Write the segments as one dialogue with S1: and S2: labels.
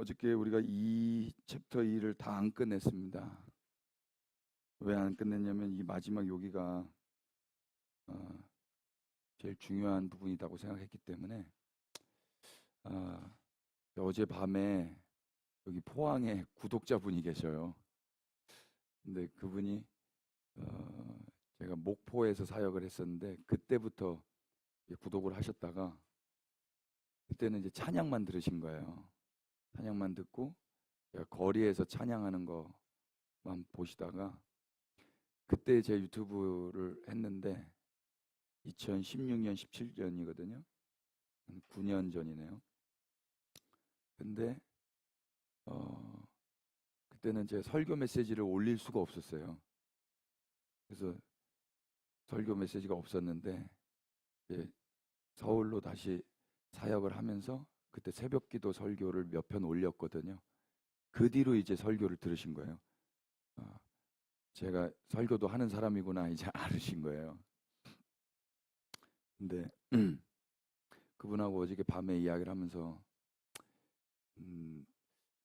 S1: 어저께 우리가 이 챕터 2를 다 안 끝냈습니다. 왜 안 끝냈냐면 이 마지막 여기가 어, 제일 중요한 부분이라고 생각했기 때문에 어, 어젯밤에 여기 포항에 구독자분이 계셔요. 근데 그분이 어, 제가 목포에서 사역을 했었는데 그때부터 구독을 하셨다가 그때는 이제 찬양만 들으신 거예요. 찬양만 듣고 제가 거리에서 찬양하는 거만 보시다가 그때 제 유튜브를 했는데 2016년, 17년이거든요. 한 9년 전이네요. 근데 그때는 제 설교 메시지를 올릴 수가 없었어요. 그래서 설교 메시지가 없었는데 이제 서울로 다시 사역을 하면서 그때 새벽기도 설교를 몇 편 올렸거든요. 그 뒤로 이제 설교를 들으신 거예요. 어, 제가 설교도 하는 사람이구나 이제 알으신 거예요. 근데 그분하고 어저께 밤에 이야기를 하면서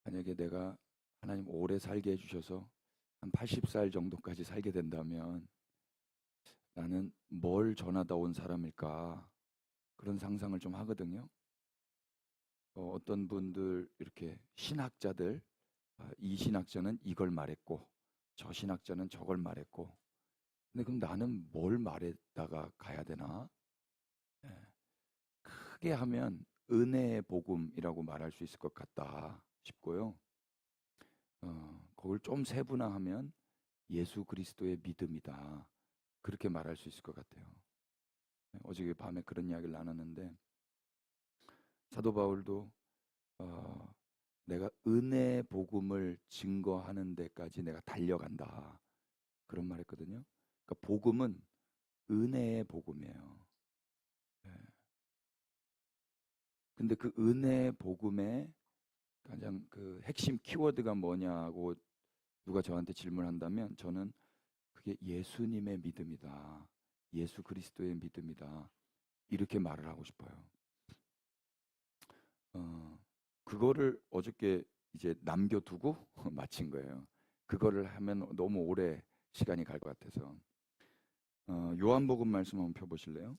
S1: 만약에 내가 하나님 오래 살게 해주셔서 한 80살 정도까지 살게 된다면 나는 뭘 전하다 온 사람일까 그런 상상을 좀 하거든요. 어떤 분들 이렇게 신학자들 이 신학자는 이걸 말했고 저 신학자는 저걸 말했고 근데 그럼 나는 뭘 말했다가 가야 되나? 예, 크게 하면 은혜의 복음이라고 말할 수 있을 것 같다 싶고요. 그걸 좀 세분화하면 예수 그리스도의 믿음이다. 그렇게 말할 수 있을 것 같아요. 어제 밤에 그런 이야기를 나눴는데 사도 바울도 내가 은혜의 복음을 증거하는 데까지 내가 달려간다. 그런 말 했거든요. 그러니까 복음은 은혜의 복음이에요. 예. 근데 그 은혜의 복음의 가장 그 핵심 키워드가 뭐냐고 누가 저한테 질문한다면 저는 그게 예수님의 믿음이다. 예수 그리스도의 믿음이다. 이렇게 말을 하고 싶어요. 그거를 어저께 이제 남겨두고 마친 거예요. 그거를 하면 너무 오래 시간이 갈 것 같아서. 요한복음 말씀 한번 펴보실래요?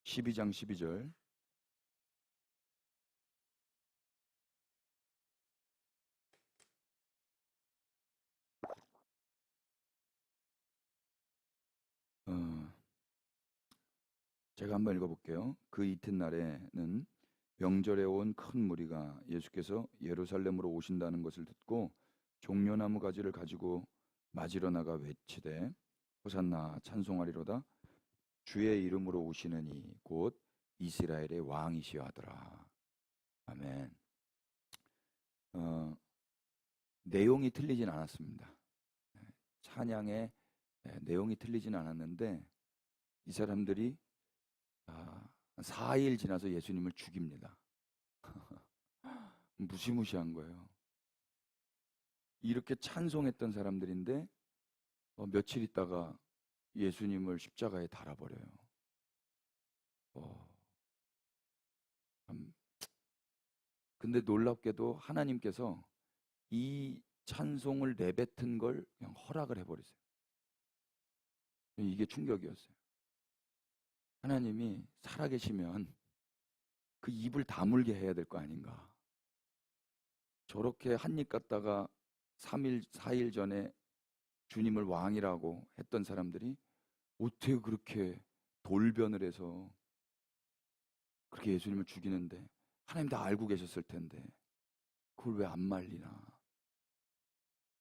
S1: 12장 12절. 어, 제가 한번 읽어볼게요. 그 이튿날에는 명절에 온 큰 무리가 예수께서 예루살렘으로 오신다는 것을 듣고 종려나무 가지를 가지고 맞으러 나가 외치되 호산나 찬송하리로다 주의 이름으로 오시느니 곧 이스라엘의 왕이시여 하더라. 아멘. 어, 내용이 틀리진 않았습니다. 찬양의 내용이 틀리진 않았는데 이 사람들이 4일 지나서 예수님을 죽입니다. 무시무시한 거예요. 이렇게 찬송했던 사람들인데 며칠 있다가 예수님을 십자가에 달아버려요. 어, 참. 근데 놀랍게도 하나님께서 이 찬송을 내뱉은 걸 그냥 허락을 해버리세요. 이게 충격이었어요. 하나님이 살아계시면 그 입을 다물게 해야 될 거 아닌가. 저렇게 한 입 갖다가 3일, 4일 전에 주님을 왕이라고 했던 사람들이 어떻게 그렇게 돌변을 해서 그렇게 예수님을 죽이는데 하나님 다 알고 계셨을 텐데 그걸 왜 안 말리나.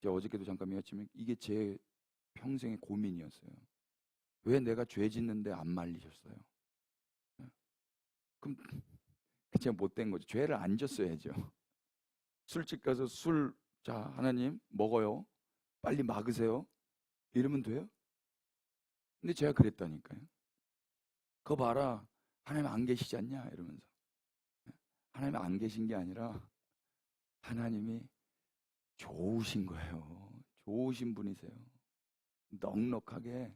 S1: 제가 어저께도 잠깐 얘기했지만 이게 제 평생의 고민이었어요. 왜 내가 죄 짓는데 안 말리셨어요? 그럼 제가 못된 거죠. 죄를 안 졌어야죠. 술집 가서 자 하나님 먹어요. 빨리 막으세요. 이러면 돼요? 근데 제가 그랬다니까요. 그거 봐라. 하나님 안 계시지 않냐? 이러면서. 하나님 안 계신 게 아니라 하나님이 좋으신 거예요. 좋으신 분이세요. 넉넉하게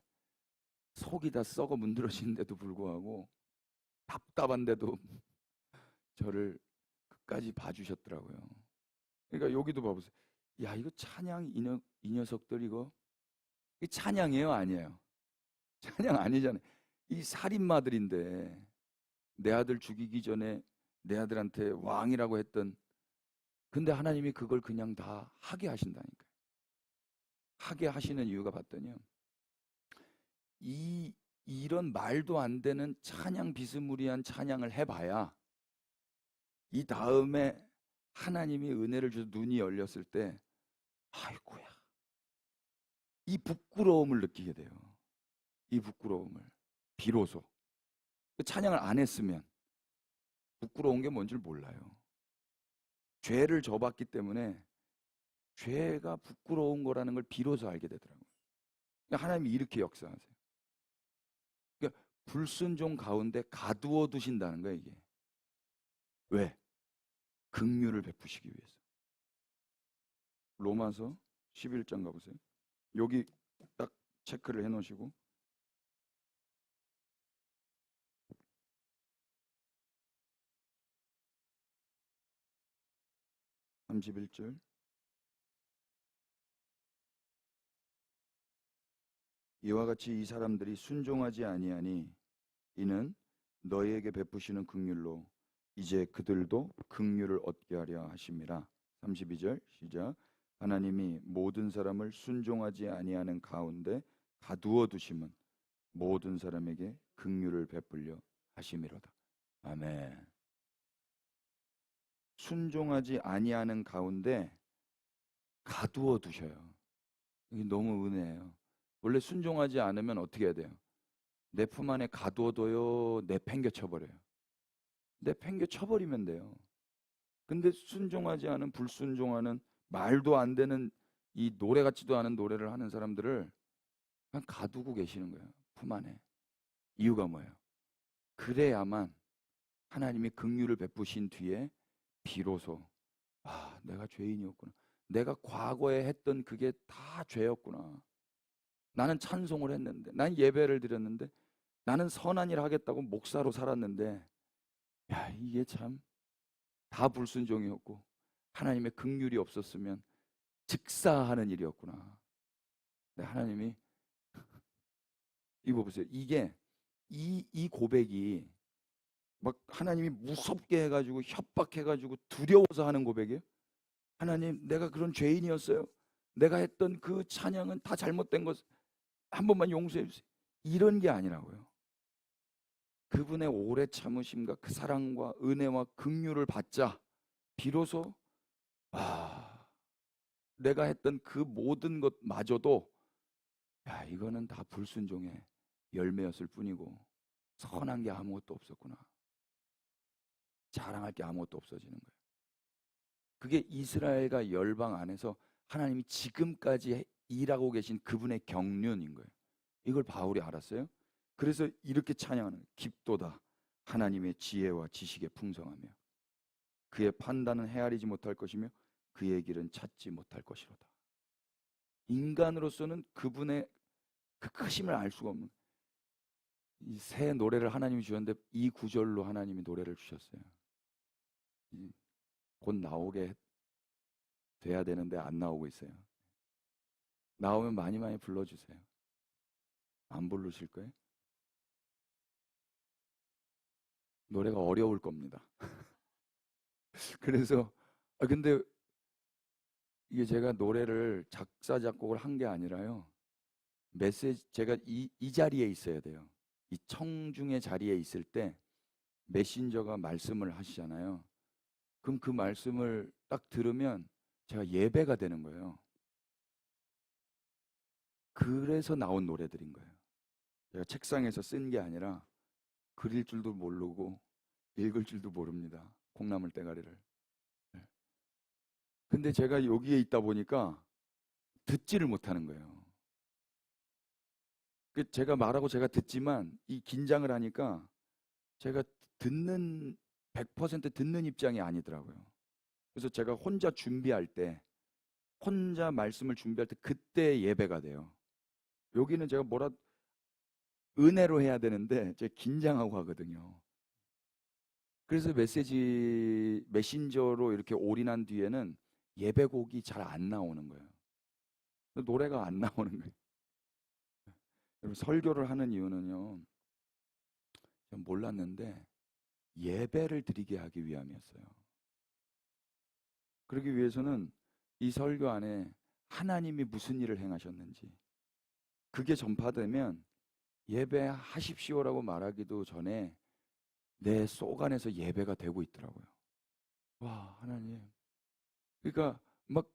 S1: 속이 다 썩어 문드러지는데도 불구하고 답답한데도 저를 끝까지 봐주셨더라고요. 그러니까 여기도 봐보세요. 야, 이거 찬양 이 녀석들 이거 찬양이에요, 아니에요? 찬양 아니잖아요. 이 살인마들인데 내 아들 죽이기 전에 내 아들한테 왕이라고 했던, 근데 하나님이 그걸 그냥 다 하게 하신다니까요. 하게 하시는 이유가 봤더니요, 이런 말도 안 되는 찬양, 비스무리한 찬양을 해봐야 이 다음에 하나님이 은혜를 주셔서 눈이 열렸을 때, 아이고야, 이 부끄러움을 느끼게 돼요. 이 부끄러움을. 비로소 찬양을 안 했으면 부끄러운 게 뭔지 몰라요. 죄를 져봤기 때문에 죄가 부끄러운 거라는 걸 비로소 알게 되더라고요. 그러니까 하나님이 이렇게 역사하세요. 그러니까 불순종 가운데 가두어 두신다는 거예요, 이게. 왜? 긍휼을 베푸시기 위해서. 로마서 11장 가보세요. 여기 딱 체크를 해놓으시고, 31절. 이와 같이 이 사람들이 순종하지 아니하니 이는 너희에게 베푸시는 긍휼로 이제 그들도 긍휼을 얻게 하려 하심이라. 32절 시작. 하나님이 모든 사람을 순종하지 아니하는 가운데 가두어 두심은 모든 사람에게 긍휼을 베풀려 하심이로다. 아멘. 순종하지 아니하는 가운데 가두어 두셔요. 이게 너무 은혜예요. 원래 순종하지 않으면 어떻게 해야 돼요? 내 품 안에 가두어둬요. 내팽겨 쳐버려요. 내팽겨 쳐버리면 돼요. 근데 순종하지 않은, 불순종하는, 말도 안 되는 이 노래 같지도 않은 노래를 하는 사람들을 그냥 가두고 계시는 거예요. 품 안에. 이유가 뭐예요? 그래야만 하나님이 긍휼을 베푸신 뒤에 비로소, 아, 내가 죄인이었구나. 내가 과거에 했던 그게 다 죄였구나. 나는 찬송을 했는데, 난 예배를 드렸는데, 나는 선한 일 하겠다고 목사로 살았는데, 야, 이게 참 다 불순종이었고 하나님의 긍휼이 없었으면 즉사하는 일이었구나. 네, 하나님이 이거 보세요. 이게 이 고백이 막 하나님이 무섭게 해가지고 협박해가지고 두려워서 하는 고백이에요. 하나님, 내가 그런 죄인이었어요. 내가 했던 그 찬양은 다 잘못된 것, 한 번만 용서해 주세요. 이런 게 아니라고요. 그분의 오래 참으심과 그 사랑과 은혜와 긍휼을 받자 비로소, 아, 내가 했던 그 모든 것마저도, 야, 이거는 다 불순종의 열매였을 뿐이고 선한 게 아무것도 없었구나. 자랑할 게 아무것도 없어지는 거예요. 그게 이스라엘과 열방 안에서 하나님이 지금까지 일하고 계신 그분의 경륜인 거예요. 이걸 바울이 알았어요. 그래서 이렇게 찬양하는 거예요. 깊도다 하나님의 지혜와 지식에 풍성하며 그의 판단은 헤아리지 못할 것이며 그의 길은 찾지 못할 것이로다. 인간으로서는 그분의 그 크심을 알 수가 없는, 이 새 노래를 하나님이 주셨는데 이 구절로 하나님이 노래를 주셨어요. 곧 나오게 돼야 되는데 안 나오고 있어요. 나오면 많이 많이 불러주세요. 안 부르실 거예요? 노래가 어려울 겁니다. 그래서 근데 이게 제가 노래를 작사 작곡을 한 게 아니라요. 메시지, 제가 이 자리에 있어야 돼요. 이 청중의 자리에 있을 때 메신저가 말씀을 하시잖아요. 그럼 그 말씀을 딱 들으면 제가 예배가 되는 거예요. 그래서 나온 노래들인 거예요. 제가 책상에서 쓴 게 아니라 그릴 줄도 모르고 읽을 줄도 모릅니다. 콩나물 대가리를. 네. 근데 제가 여기에 있다 보니까 듣지를 못하는 거예요. 제가 말하고 제가 듣지만 이 긴장을 하니까 제가 듣는 100% 듣는 입장이 아니더라고요. 그래서 제가 혼자 준비할 때, 혼자 말씀을 준비할 때 그때 예배가 돼요. 여기는 제가 뭐라 은혜로 해야 되는데 제가 긴장하고 하거든요. 그래서 메신저로 이렇게 올인한 뒤에는 예배곡이 잘 안 나오는 거예요. 노래가 안 나오는 거예요. 여러분, 설교를 하는 이유는요, 전 몰랐는데 예배를 드리게 하기 위함이었어요. 그러기 위해서는 이 설교 안에 하나님이 무슨 일을 행하셨는지 그게 전파되면 예배하십시오라고 말하기도 전에 내 속 안에서 예배가 되고 있더라고요. 와, 하나님. 그러니까 막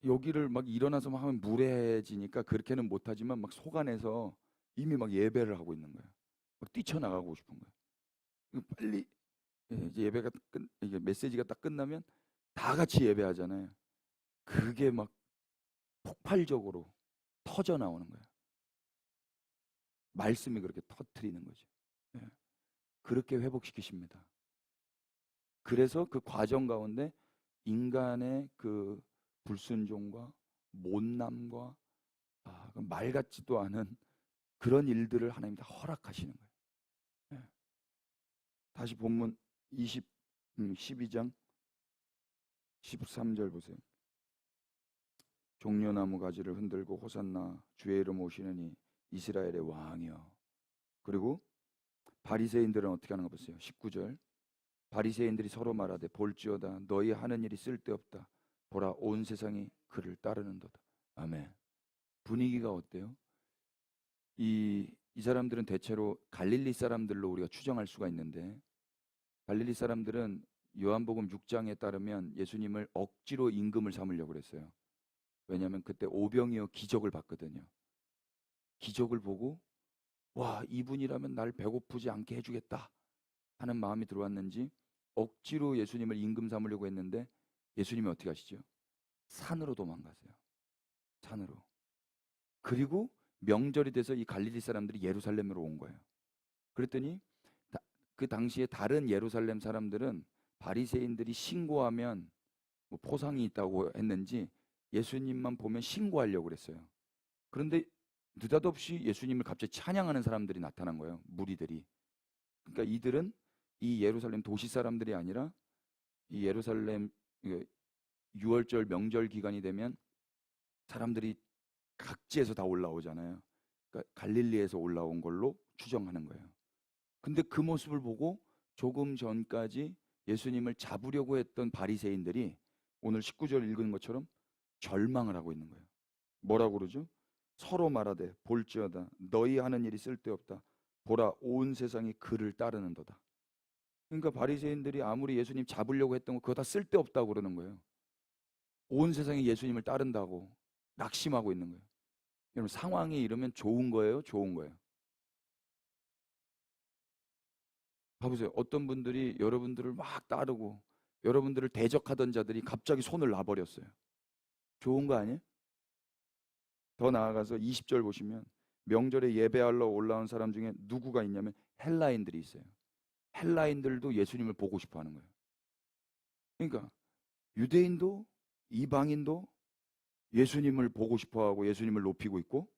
S1: 여기를 막 일어나서 막 하면 무례해지니까 그렇게는 못하지만 막 속 안에서 이미 막 예배를 하고 있는 거예요. 막 뛰쳐나가고 싶은 거예요. 빨리 이제 이게 메시지가 딱 끝나면 다 같이 예배하잖아요. 그게 막 폭발적으로 터져 나오는 거예요. 말씀이 그렇게 터트리는 거죠. 예. 그렇게 회복시키십니다. 그래서 그 과정 가운데 인간의 그 불순종과 못남과 말 같지도 않은 그런 일들을 하나님 다 허락하시는 거예요. 예. 다시 본문 12장 13절 보세요. 종려나무 가지를 흔들고 호산나 주의 이름 오시느니 이스라엘의 왕이여. 그리고 바리새인들은 어떻게 하는 거 보세요. 19절. 바리새인들이 서로 말하되 볼지어다 너희 하는 일이 쓸데없다. 보라 온 세상이 그를 따르는도다. 아멘. 분위기가 어때요? 이 사람들은 대체로 갈릴리 사람들로 우리가 추정할 수가 있는데, 갈릴리 사람들은 요한복음 6장에 따르면 예수님을 억지로 임금을 삼으려고 그랬어요. 왜냐하면 그때 오병이어 기적을 봤거든요. 기적을 보고 와, 이분이라면 날 배고프지 않게 해주겠다 하는 마음이 들어왔는지 억지로 예수님을 임금 삼으려고 했는데 예수님이 어떻게 하시죠? 산으로 도망가세요. 산으로. 그리고 명절이 돼서 이 갈릴리 사람들이 예루살렘으로 온 거예요. 그랬더니 그 당시에 다른 예루살렘 사람들은 바리새인들이 신고하면 뭐 포상이 있다고 했는지 예수님만 보면 신고하려고 그랬어요. 그런데 느닷없이 예수님을 갑자기 찬양하는 사람들이 나타난 거예요. 무리들이. 그러니까 이들은 이 예루살렘 도시 사람들이 아니라 이 예루살렘 6월절 명절 기간이 되면 사람들이 각지에서 다 올라오잖아요. 그러니까 갈릴리에서 올라온 걸로 추정하는 거예요. 근데 그 모습을 보고 조금 전까지 예수님을 잡으려고 했던 바리새인들이 오늘 19절 읽은 것처럼 절망을 하고 있는 거예요. 뭐라고 그러죠? 서로 말하되 볼지어다 너희 하는 일이 쓸데없다. 보라 온 세상이 그를 따르는도다. 그러니까 바리새인들이 아무리 예수님 잡으려고 했던 거 그거 다 쓸데없다고 그러는 거예요. 온 세상이 예수님을 따른다고 낙심하고 있는 거예요. 여러분, 상황이 이러면 좋은 거예요? 좋은 거예요? 봐보세요. 어떤 분들이 여러분들을 막 따르고 여러분들을 대적하던 자들이 갑자기 손을 놔버렸어요. 좋은 거 아니에요? 더 나아가서 20절 보시면 명절에 예배하러 올라온 사람 중에 누구가 있냐면 헬라인들이 있어요. 헬라인들도 예수님을 보고 싶어 하는 거예요. 그러니까 유대인도 이방인도 예수님을 보고 싶어 하고 예수님을 높이고 있고,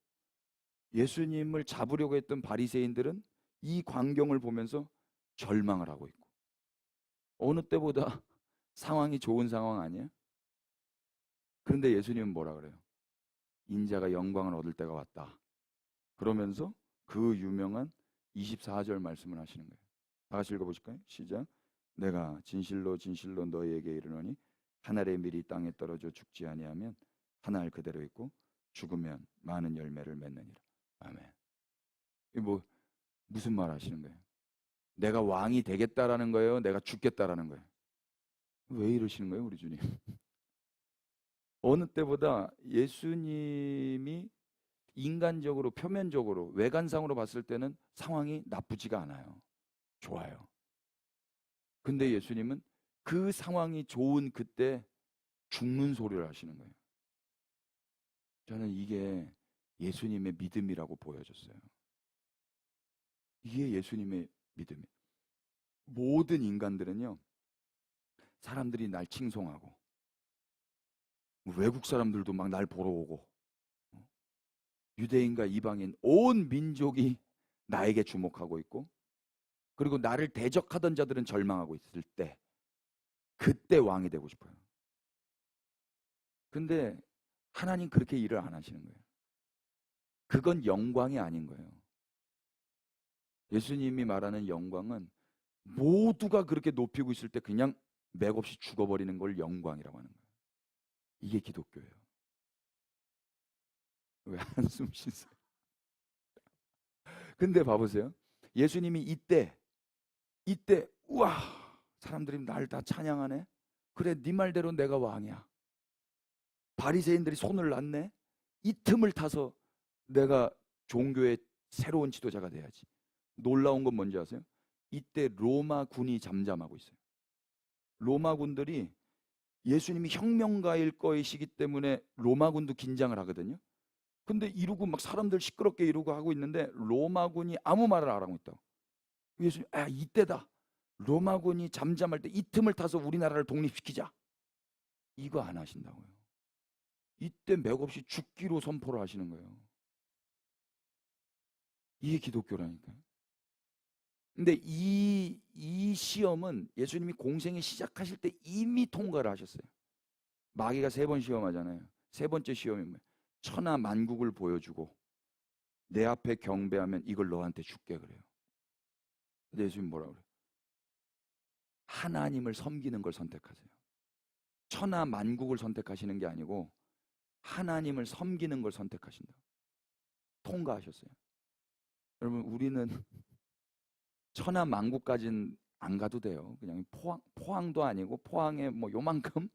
S1: 예수님을 잡으려고 했던 바리새인들은 이 광경을 보면서 절망을 하고 있고, 어느 때보다 상황이 좋은 상황 아니에요? 그런데 예수님은 뭐라 그래요? 인자가 영광을 얻을 때가 왔다. 그러면서 그 유명한 24절 말씀을 하시는 거예요. 다 같이 읽어보실까요? 시작. 내가 진실로 진실로 너희에게 이르노니 한 알의 밀이 땅에 떨어져 죽지 아니하면 한 알 그대로 있고 죽으면 많은 열매를 맺느니라. 아멘. 이 무슨 말 하시는 거예요? 내가 왕이 되겠다라는 거예요? 내가 죽겠다라는 거예요? 왜 이러시는 거예요, 우리 주님? 어느 때보다 예수님이 인간적으로 표면적으로 외관상으로 봤을 때는 상황이 나쁘지가 않아요. 좋아요. 근데 예수님은 그 상황이 좋은 그때 죽는 소리를 하시는 거예요. 저는 이게 예수님의 믿음이라고 보여졌어요. 이게 예수님의 믿음이에요. 모든 인간들은요, 사람들이 날 칭송하고 외국 사람들도 막 날 보러 오고 유대인과 이방인 온 민족이 나에게 주목하고 있고 그리고 나를 대적하던 자들은 절망하고 있을 때 그때 왕이 되고 싶어요. 근데 하나님 그렇게 일을 안 하시는 거예요. 그건 영광이 아닌 거예요. 예수님이 말하는 영광은 모두가 그렇게 높이고 있을 때 그냥 맥없이 죽어버리는 걸 영광이라고 하는 거예요. 이게 기독교예요. 왜 한숨 쉬세요? 근데 봐보세요. 예수님이 이때 우와, 사람들이 날 다 찬양하네. 그래, 네 말대로 내가 왕이야. 바리새인들이 손을 놨네. 이 틈을 타서 내가 종교의 새로운 지도자가 돼야지. 놀라운 건 뭔지 아세요? 이때 로마 군이 잠잠하고 있어요. 로마 군들이 예수님이 혁명가일 거이시기 때문에 로마 군도 긴장을 하거든요. 근데 이러고 막 사람들 시끄럽게 이러고 하고 있는데 로마군이 아무 말을 안 하고 있다고. 예수님, 이때다. 로마군이 잠잠할 때 이 틈을 타서 우리나라를 독립시키자. 이거 안 하신다고요. 이때 맥없이 죽기로 선포를 하시는 거예요. 이게 기독교라니까요. 근데 이 시험은 예수님이 공생에 시작하실 때 이미 통과를 하셨어요. 마귀가 3번 시험하잖아요. 3번째 시험이 뭐예요? 천하 만국을 보여주고 내 앞에 경배하면 이걸 너한테 줄게 그래요. 근데 예수님 뭐라 그래요? 하나님을 섬기는 걸 선택하세요. 천하 만국을 선택하시는 게 아니고 하나님을 섬기는 걸 선택하신다. 통과하셨어요. 여러분, 우리는 천하 만국까지는 안 가도 돼요. 그냥 포항도 아니고 포항에 뭐 요만큼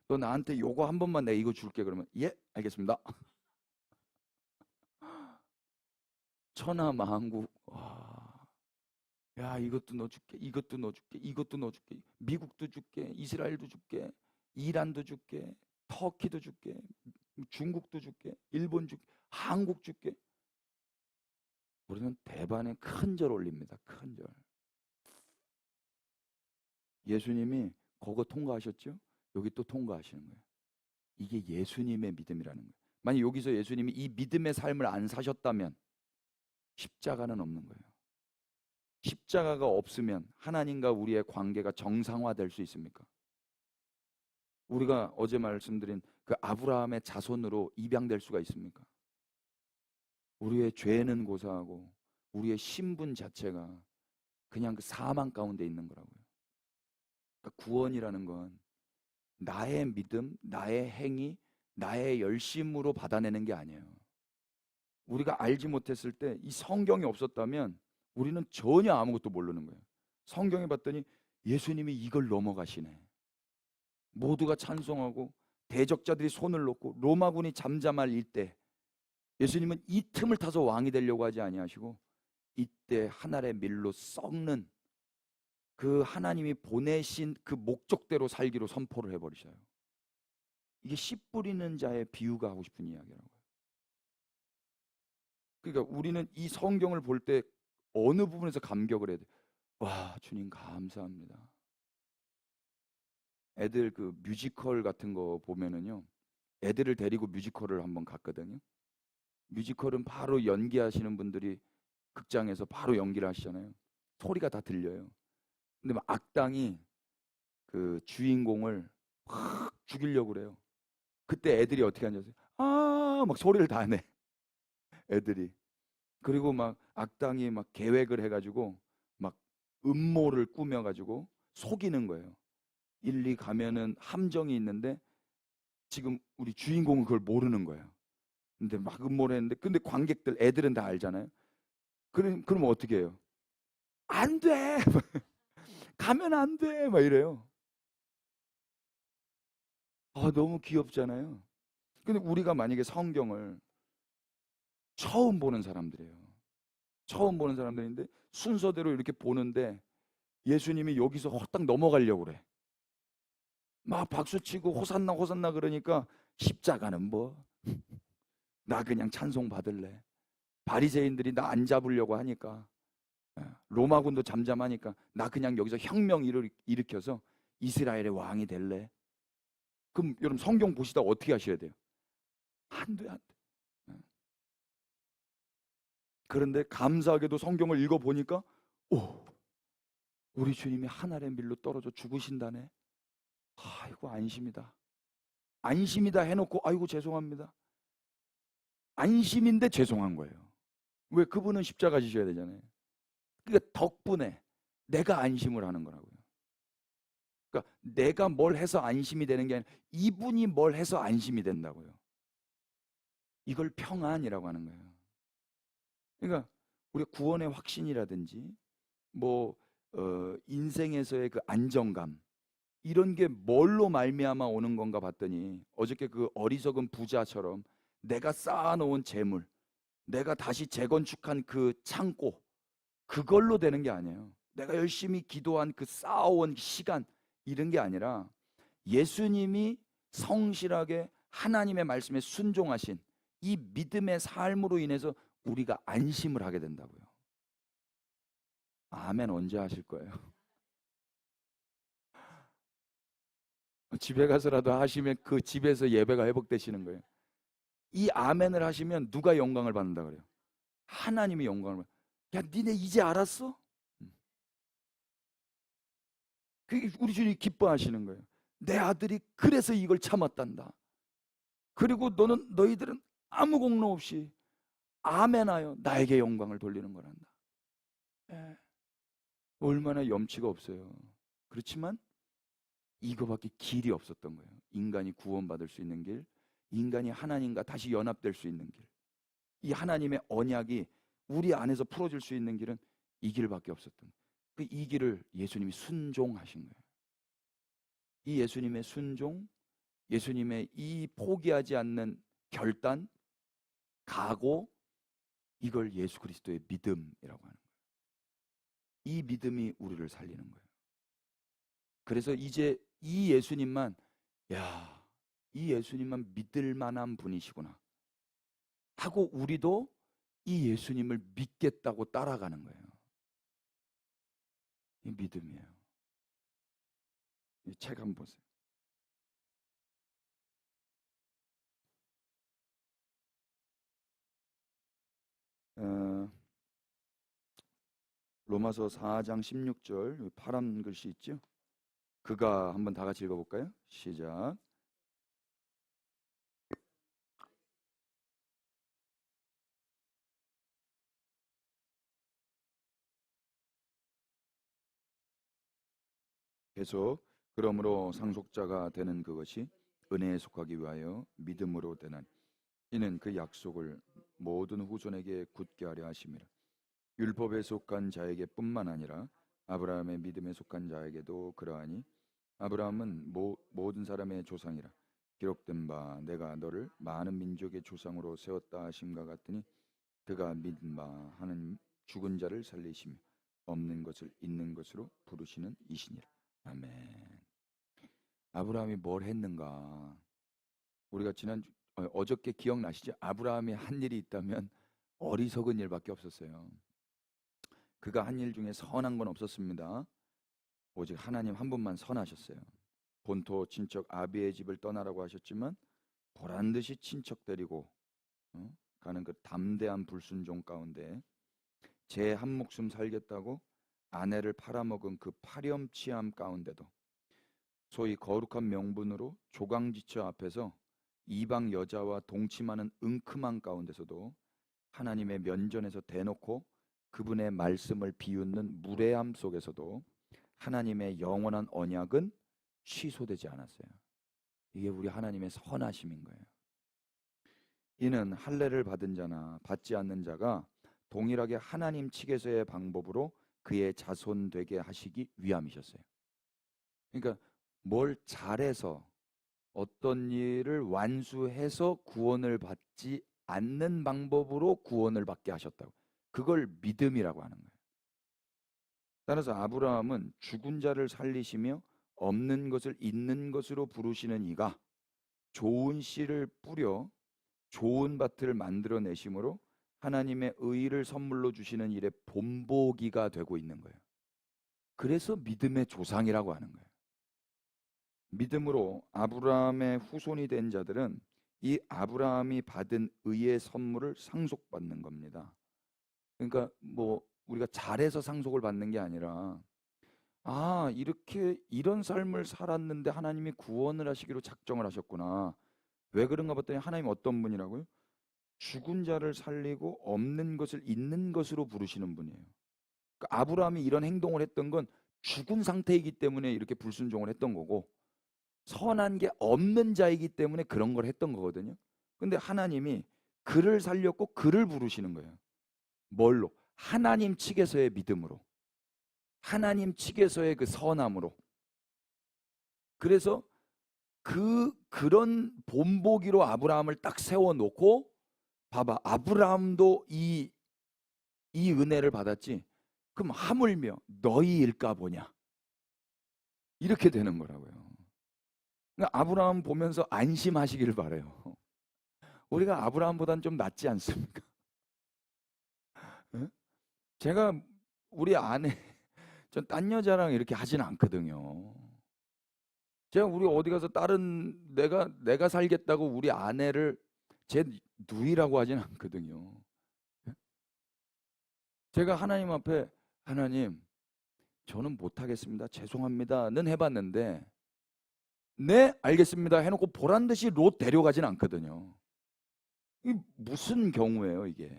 S1: 너 나한테 요거 한 번만 내가 이거 줄게 그러면 예 알겠습니다. 천하 만국, 와, 야 이것도 넣어줄게, 이것도 넣어줄게, 이것도 넣어줄게, 미국도 줄게, 이스라엘도 줄게, 이란도 줄게, 터키도 줄게, 중국도 줄게, 일본 줄게, 한국 줄게. 우리는 대반에 큰 절 올립니다. 큰 절. 예수님이 그거 통과하셨죠? 여기 또 통과하시는 거예요. 이게 예수님의 믿음이라는 거예요. 만약 여기서 예수님이 이 믿음의 삶을 안 사셨다면 십자가는 없는 거예요. 십자가가 없으면 하나님과 우리의 관계가 정상화될 수 있습니까? 우리가 어제 말씀드린 그 아브라함의 자손으로 입양될 수가 있습니까? 우리의 죄는 고사하고 우리의 신분 자체가 그냥 그 사망 가운데 있는 거라고요. 그러니까 구원이라는 건 나의 믿음, 나의 행위, 나의 열심으로 받아내는 게 아니에요. 우리가 알지 못했을 때 이 성경이 없었다면 우리는 전혀 아무것도 모르는 거예요. 성경에 봤더니 예수님이 이걸 넘어가시네. 모두가 찬송하고 대적자들이 손을 놓고 로마군이 잠잠할 이때 예수님은 이 틈을 타서 왕이 되려고 하지 아니하시고 이때 하늘의 밀로 썩는 그 하나님이 보내신 그 목적대로 살기로 선포를 해버리셔요. 이게 씨 뿌리는 자의 비유가 하고 싶은 이야기라고요. 그러니까 우리는 이 성경을 볼 때 어느 부분에서 감격을 해야 돼? 와, 주님 감사합니다. 애들 그 뮤지컬 같은 거 보면은요, 애들을 데리고 뮤지컬을 한번 갔거든요. 뮤지컬은 바로 연기하시는 분들이 극장에서 바로 연기를 하시잖아요. 소리가 다 들려요. 근데 막 악당이 그 주인공을 확 죽이려고 그래요. 그때 애들이 어떻게 하냐면 막 소리를 다 내. 애들이. 그리고 막 악당이 막 계획을 해가지고 막 음모를 꾸며가지고 속이는 거예요. 일리 가면은 함정이 있는데 지금 우리 주인공은 그걸 모르는 거예요. 근데 막 음모를 했는데 근데 관객들 애들은 다 알잖아요. 그럼 어떻게 해요? 안 돼. 가면 안 돼. 막 이래요. 너무 귀엽잖아요. 근데 우리가 만약에 성경을 처음 보는 사람들이에요. 처음 보는 사람들인데 순서대로 이렇게 보는데 예수님이 여기서 헛딱 넘어가려고 그래. 막 박수치고 호산나 호산나 그러니까 십자가는 뭐? 나 그냥 찬송 받을래. 바리새인들이 나 안 잡으려고 하니까 로마군도 잠잠하니까 나 그냥 여기서 혁명 일으켜서 이스라엘의 왕이 될래. 그럼 여러분 성경 보시다 어떻게 하셔야 돼요? 안 돼, 안 돼. 그런데 감사하게도 성경을 읽어보니까 오, 우리 주님이 하늘의 밀로 떨어져 죽으신다네. 아이고 안심이다. 안심이다 해놓고 아이고 죄송합니다. 안심인데 죄송한 거예요. 왜? 그분은 십자가 지셔야 되잖아요. 그러니까 덕분에 내가 안심을 하는 거라고요. 그러니까 내가 뭘 해서 안심이 되는 게 아니라 이분이 뭘 해서 안심이 된다고요. 이걸 평안이라고 하는 거예요. 그러니까 우리가 구원의 확신이라든지 뭐 인생에서의 그 안정감 이런 게 뭘로 말미암아 오는 건가 봤더니 어저께 그 어리석은 부자처럼 내가 쌓아놓은 재물, 내가 다시 재건축한 그 창고 그걸로 되는 게 아니에요. 내가 열심히 기도한 그 쌓아온 시간 이런 게 아니라 예수님이 성실하게 하나님의 말씀에 순종하신 이 믿음의 삶으로 인해서 우리가 안심을 하게 된다고요. 아멘 언제 하실 거예요? 집에 가서라도 하시면 그 집에서 예배가 회복되시는 거예요. 이 아멘을 하시면 누가 영광을 받는다 그래요? 하나님이 영광을 받. 야, 니네 이제 알았어? 그게 우리 주님이 기뻐하시는 거예요. 내 아들이 그래서 이걸 참았단다. 그리고 너희들은 아무 공로 없이 아멘하여 나에게 영광을 돌리는 거란다. 예. 얼마나 염치가 없어요. 그렇지만 이거밖에 길이 없었던 거예요. 인간이 구원받을 수 있는 길, 인간이 하나님과 다시 연합될 수 있는 길, 이 하나님의 언약이 우리 안에서 풀어질 수 있는 길은 이 길밖에 없었던 거예요. 이 길을 예수님이 순종하신 거예요. 이 예수님의 순종, 예수님의 이 포기하지 않는 결단, 각오, 이걸 예수 그리스도의 믿음이라고 하는 거예요. 이 믿음이 우리를 살리는 거예요. 그래서 이제 이 예수님만, 야, 이 예수님만 믿을 만한 분이시구나 하고 우리도 이 예수님을 믿겠다고 따라가는 거예요. 이 믿음이에요. 이 책 한번 보세요. 로마서 4장 16절 파란 글씨 있죠? 그가 한번 다 같이 읽어볼까요? 시작. 계속. 그러므로 상속자가 되는 그것이 은혜에 속하기 위하여 믿음으로 되나니 이는 그 약속을 모든 후손에게 굳게 하려 하심이라. 율법에 속한 자에게 뿐만 아니라 아브라함의 믿음에 속한 자에게도 그러하니 아브라함은 모든 사람의 조상이라 기록된 바 내가 너를 많은 민족의 조상으로 세웠다 하심과 같으니 그가 믿은 바 하나님 죽은 자를 살리시며 없는 것을 있는 것으로 부르시는 이시니라. 아멘. 아브라함이 뭘 했는가? 우리가 어저께 기억나시죠? 아브라함이 한 일이 있다면 어리석은 일밖에 없었어요. 그가 한 일 중에 선한 건 없었습니다. 오직 하나님 한 분만 선하셨어요. 본토 친척 아비의 집을 떠나라고 하셨지만 보란듯이 친척 데리고 가는 그 담대한 불순종 가운데 제 한 목숨 살겠다고 아내를 팔아먹은 그 파렴치함 가운데도 소위 거룩한 명분으로 조강지처 앞에서 이방 여자와 동침하는 은큼한 가운데서도 하나님의 면전에서 대놓고 그분의 말씀을 비웃는 무례함 속에서도 하나님의 영원한 언약은 취소되지 않았어요. 이게 우리 하나님의 선하심인 거예요. 이는 할례를 받은 자나 받지 않는 자가 동일하게 하나님 측에서의 방법으로 그의 자손 되게 하시기 위함이셨어요. 그러니까 뭘 잘해서 어떤 일을 완수해서 구원을 받지 않는 방법으로 구원을 받게 하셨다고. 그걸 믿음이라고 하는 거예요. 따라서 아브라함은 죽은 자를 살리시며 없는 것을 있는 것으로 부르시는 이가 좋은 씨를 뿌려 좋은 밭을 만들어내심으로 하나님의 의를 선물로 주시는 일의 본보기가 되고 있는 거예요. 그래서 믿음의 조상이라고 하는 거예요. 믿음으로 아브라함의 후손이 된 자들은 이 아브라함이 받은 의의 선물을 상속받는 겁니다. 그러니까 뭐 우리가 잘해서 상속을 받는 게 아니라 아, 이렇게 이런 삶을 살았는데 하나님이 구원을 하시기로 작정을 하셨구나. 왜 그런가 봤더니 하나님 어떤 분이라고요? 죽은 자를 살리고 없는 것을 있는 것으로 부르시는 분이에요. 그러니까 아브라함이 이런 행동을 했던 건 죽은 상태이기 때문에 이렇게 불순종을 했던 거고, 선한 게 없는 자이기 때문에 그런 걸 했던 거거든요. 근데 하나님이 그를 살렸고 그를 부르시는 거예요. 뭘로? 하나님 측에서의 믿음으로. 하나님 측에서의 그 선함으로. 그래서 그런 본보기로 아브라함을 딱 세워놓고, 봐봐, 아브라함도 이 은혜를 받았지. 그럼 하물며 너희일까 보냐? 이렇게 되는 거라고요. 그러니까 아브라함 보면서 안심하시기를 바래요. 우리가 아브라함보단 좀 낫지 않습니까? 예? 제가 우리 아내, 전 딴 여자랑 이렇게 하진 않거든요. 제가 우리 어디 가서 다른 내가 살겠다고 우리 아내를 제 누이라고 하진 않거든요. 예? 제가 하나님 앞에 하나님, 저는 못하겠습니다. 죄송합니다는 해봤는데, 네, 알겠습니다 해놓고 보란 듯이 롯 데려가진 않거든요. 이 무슨 경우예요, 이게?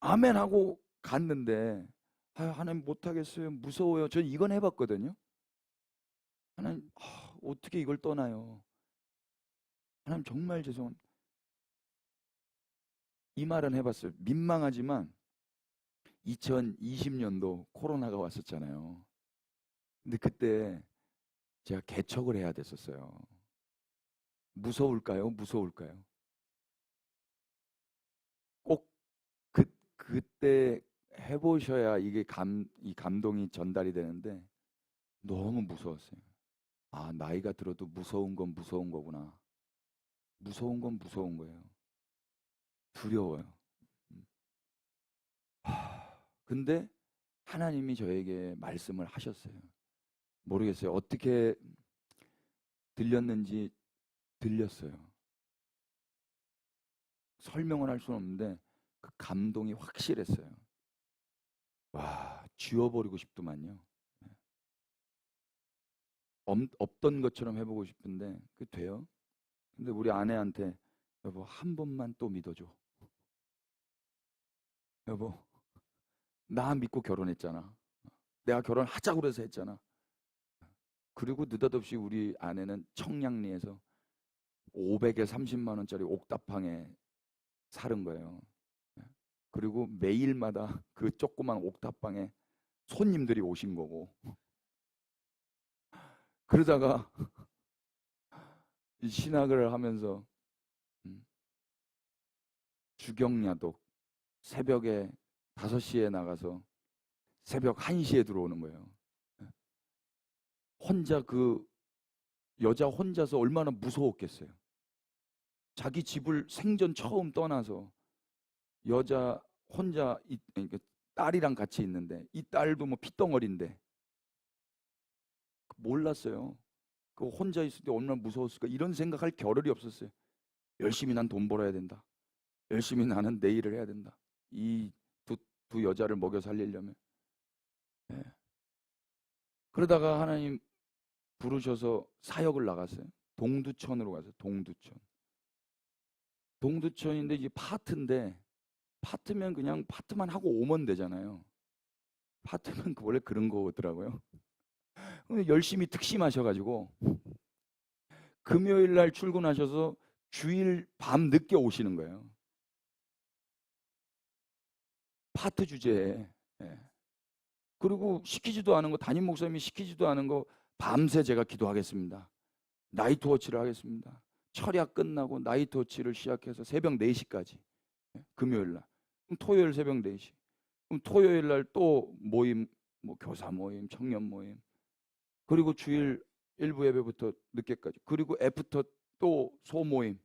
S1: 아멘 하고 갔는데, 아, 하나님 못하겠어요. 무서워요. 전 이건 해봤거든요. 하나님, 어떻게 이걸 떠나요? 하나님 정말 죄송합니다. 이 말은 해봤어요. 민망하지만 2020년도 코로나가 왔었잖아요. 근데 그때 제가 개척을 해야 됐었어요. 무서울까요? 무서울까요? 꼭 그때 해보셔야 이 감동이 전달이 되는데 너무 무서웠어요. 아, 나이가 들어도 무서운 건 무서운 거구나. 무서운 건 무서운 거예요. 두려워요. 음. 근데 하나님이 저에게 말씀을 하셨어요. 모르겠어요. 어떻게 들렸는지 들렸어요. 설명을 할 수는 없는데 그 감동이 확실했어요. 와, 지워버리고 싶더만요. 없던 것처럼 해보고 싶은데 그게 돼요? 근데 우리 아내한테 여보 한 번만 또 믿어줘. 여보 나 믿고 결혼했잖아. 내가 결혼하자고 해서 했잖아. 그리고 느닷없이 우리 아내는 청량리에서 500에 30만 원짜리 옥탑방에 사는 거예요. 그리고 매일마다 그 조그만 옥탑방에 손님들이 오신 거고. 그러다가 이 신학을 하면서 음, 주경야독 새벽에 5시에 나가서 새벽 1시에 들어오는 거예요. 혼자 그 여자 혼자서 얼마나 무서웠겠어요. 자기 집을 생전 처음 떠나서 여자 혼자 그러니까 딸이랑 같이 있는데 이 딸도 뭐 핏덩어리인데 몰랐어요. 그 혼자 있을 때 얼마나 무서웠을까 이런 생각할 겨를이 없었어요. 열심히 난 돈 벌어야 된다. 열심히 나는 내 일을 해야 된다. 이 두 여자를 먹여 살리려면. 예. 그러다가 하나님 부르셔서 사역을 나갔어요. 동두천으로 가서 동두천. 동두천인데 이게 파트인데 파트면 그냥 파트만 하고 오면 되잖아요. 파트는 원래 그런 거더라고요. 열심히 특심하셔가지고 금요일 날 출근하셔서 주일 밤 늦게 오시는 거예요. 파트 주제에. 예. 그리고 시키지도 않은 거 담임 목사님이 시키지도 않은 거 밤새 제가 기도하겠습니다. 나이트 워치를 하겠습니다. 철야 끝나고 나이트 워치를 시작해서 새벽 4시까지. 금요일 날. 그럼 토요일 새벽 4시. 그럼 토요일 날 또 모임, 뭐 교사 모임, 청년 모임. 그리고 주일 일부 예배부터 늦게까지. 그리고 애프터 또 소모임.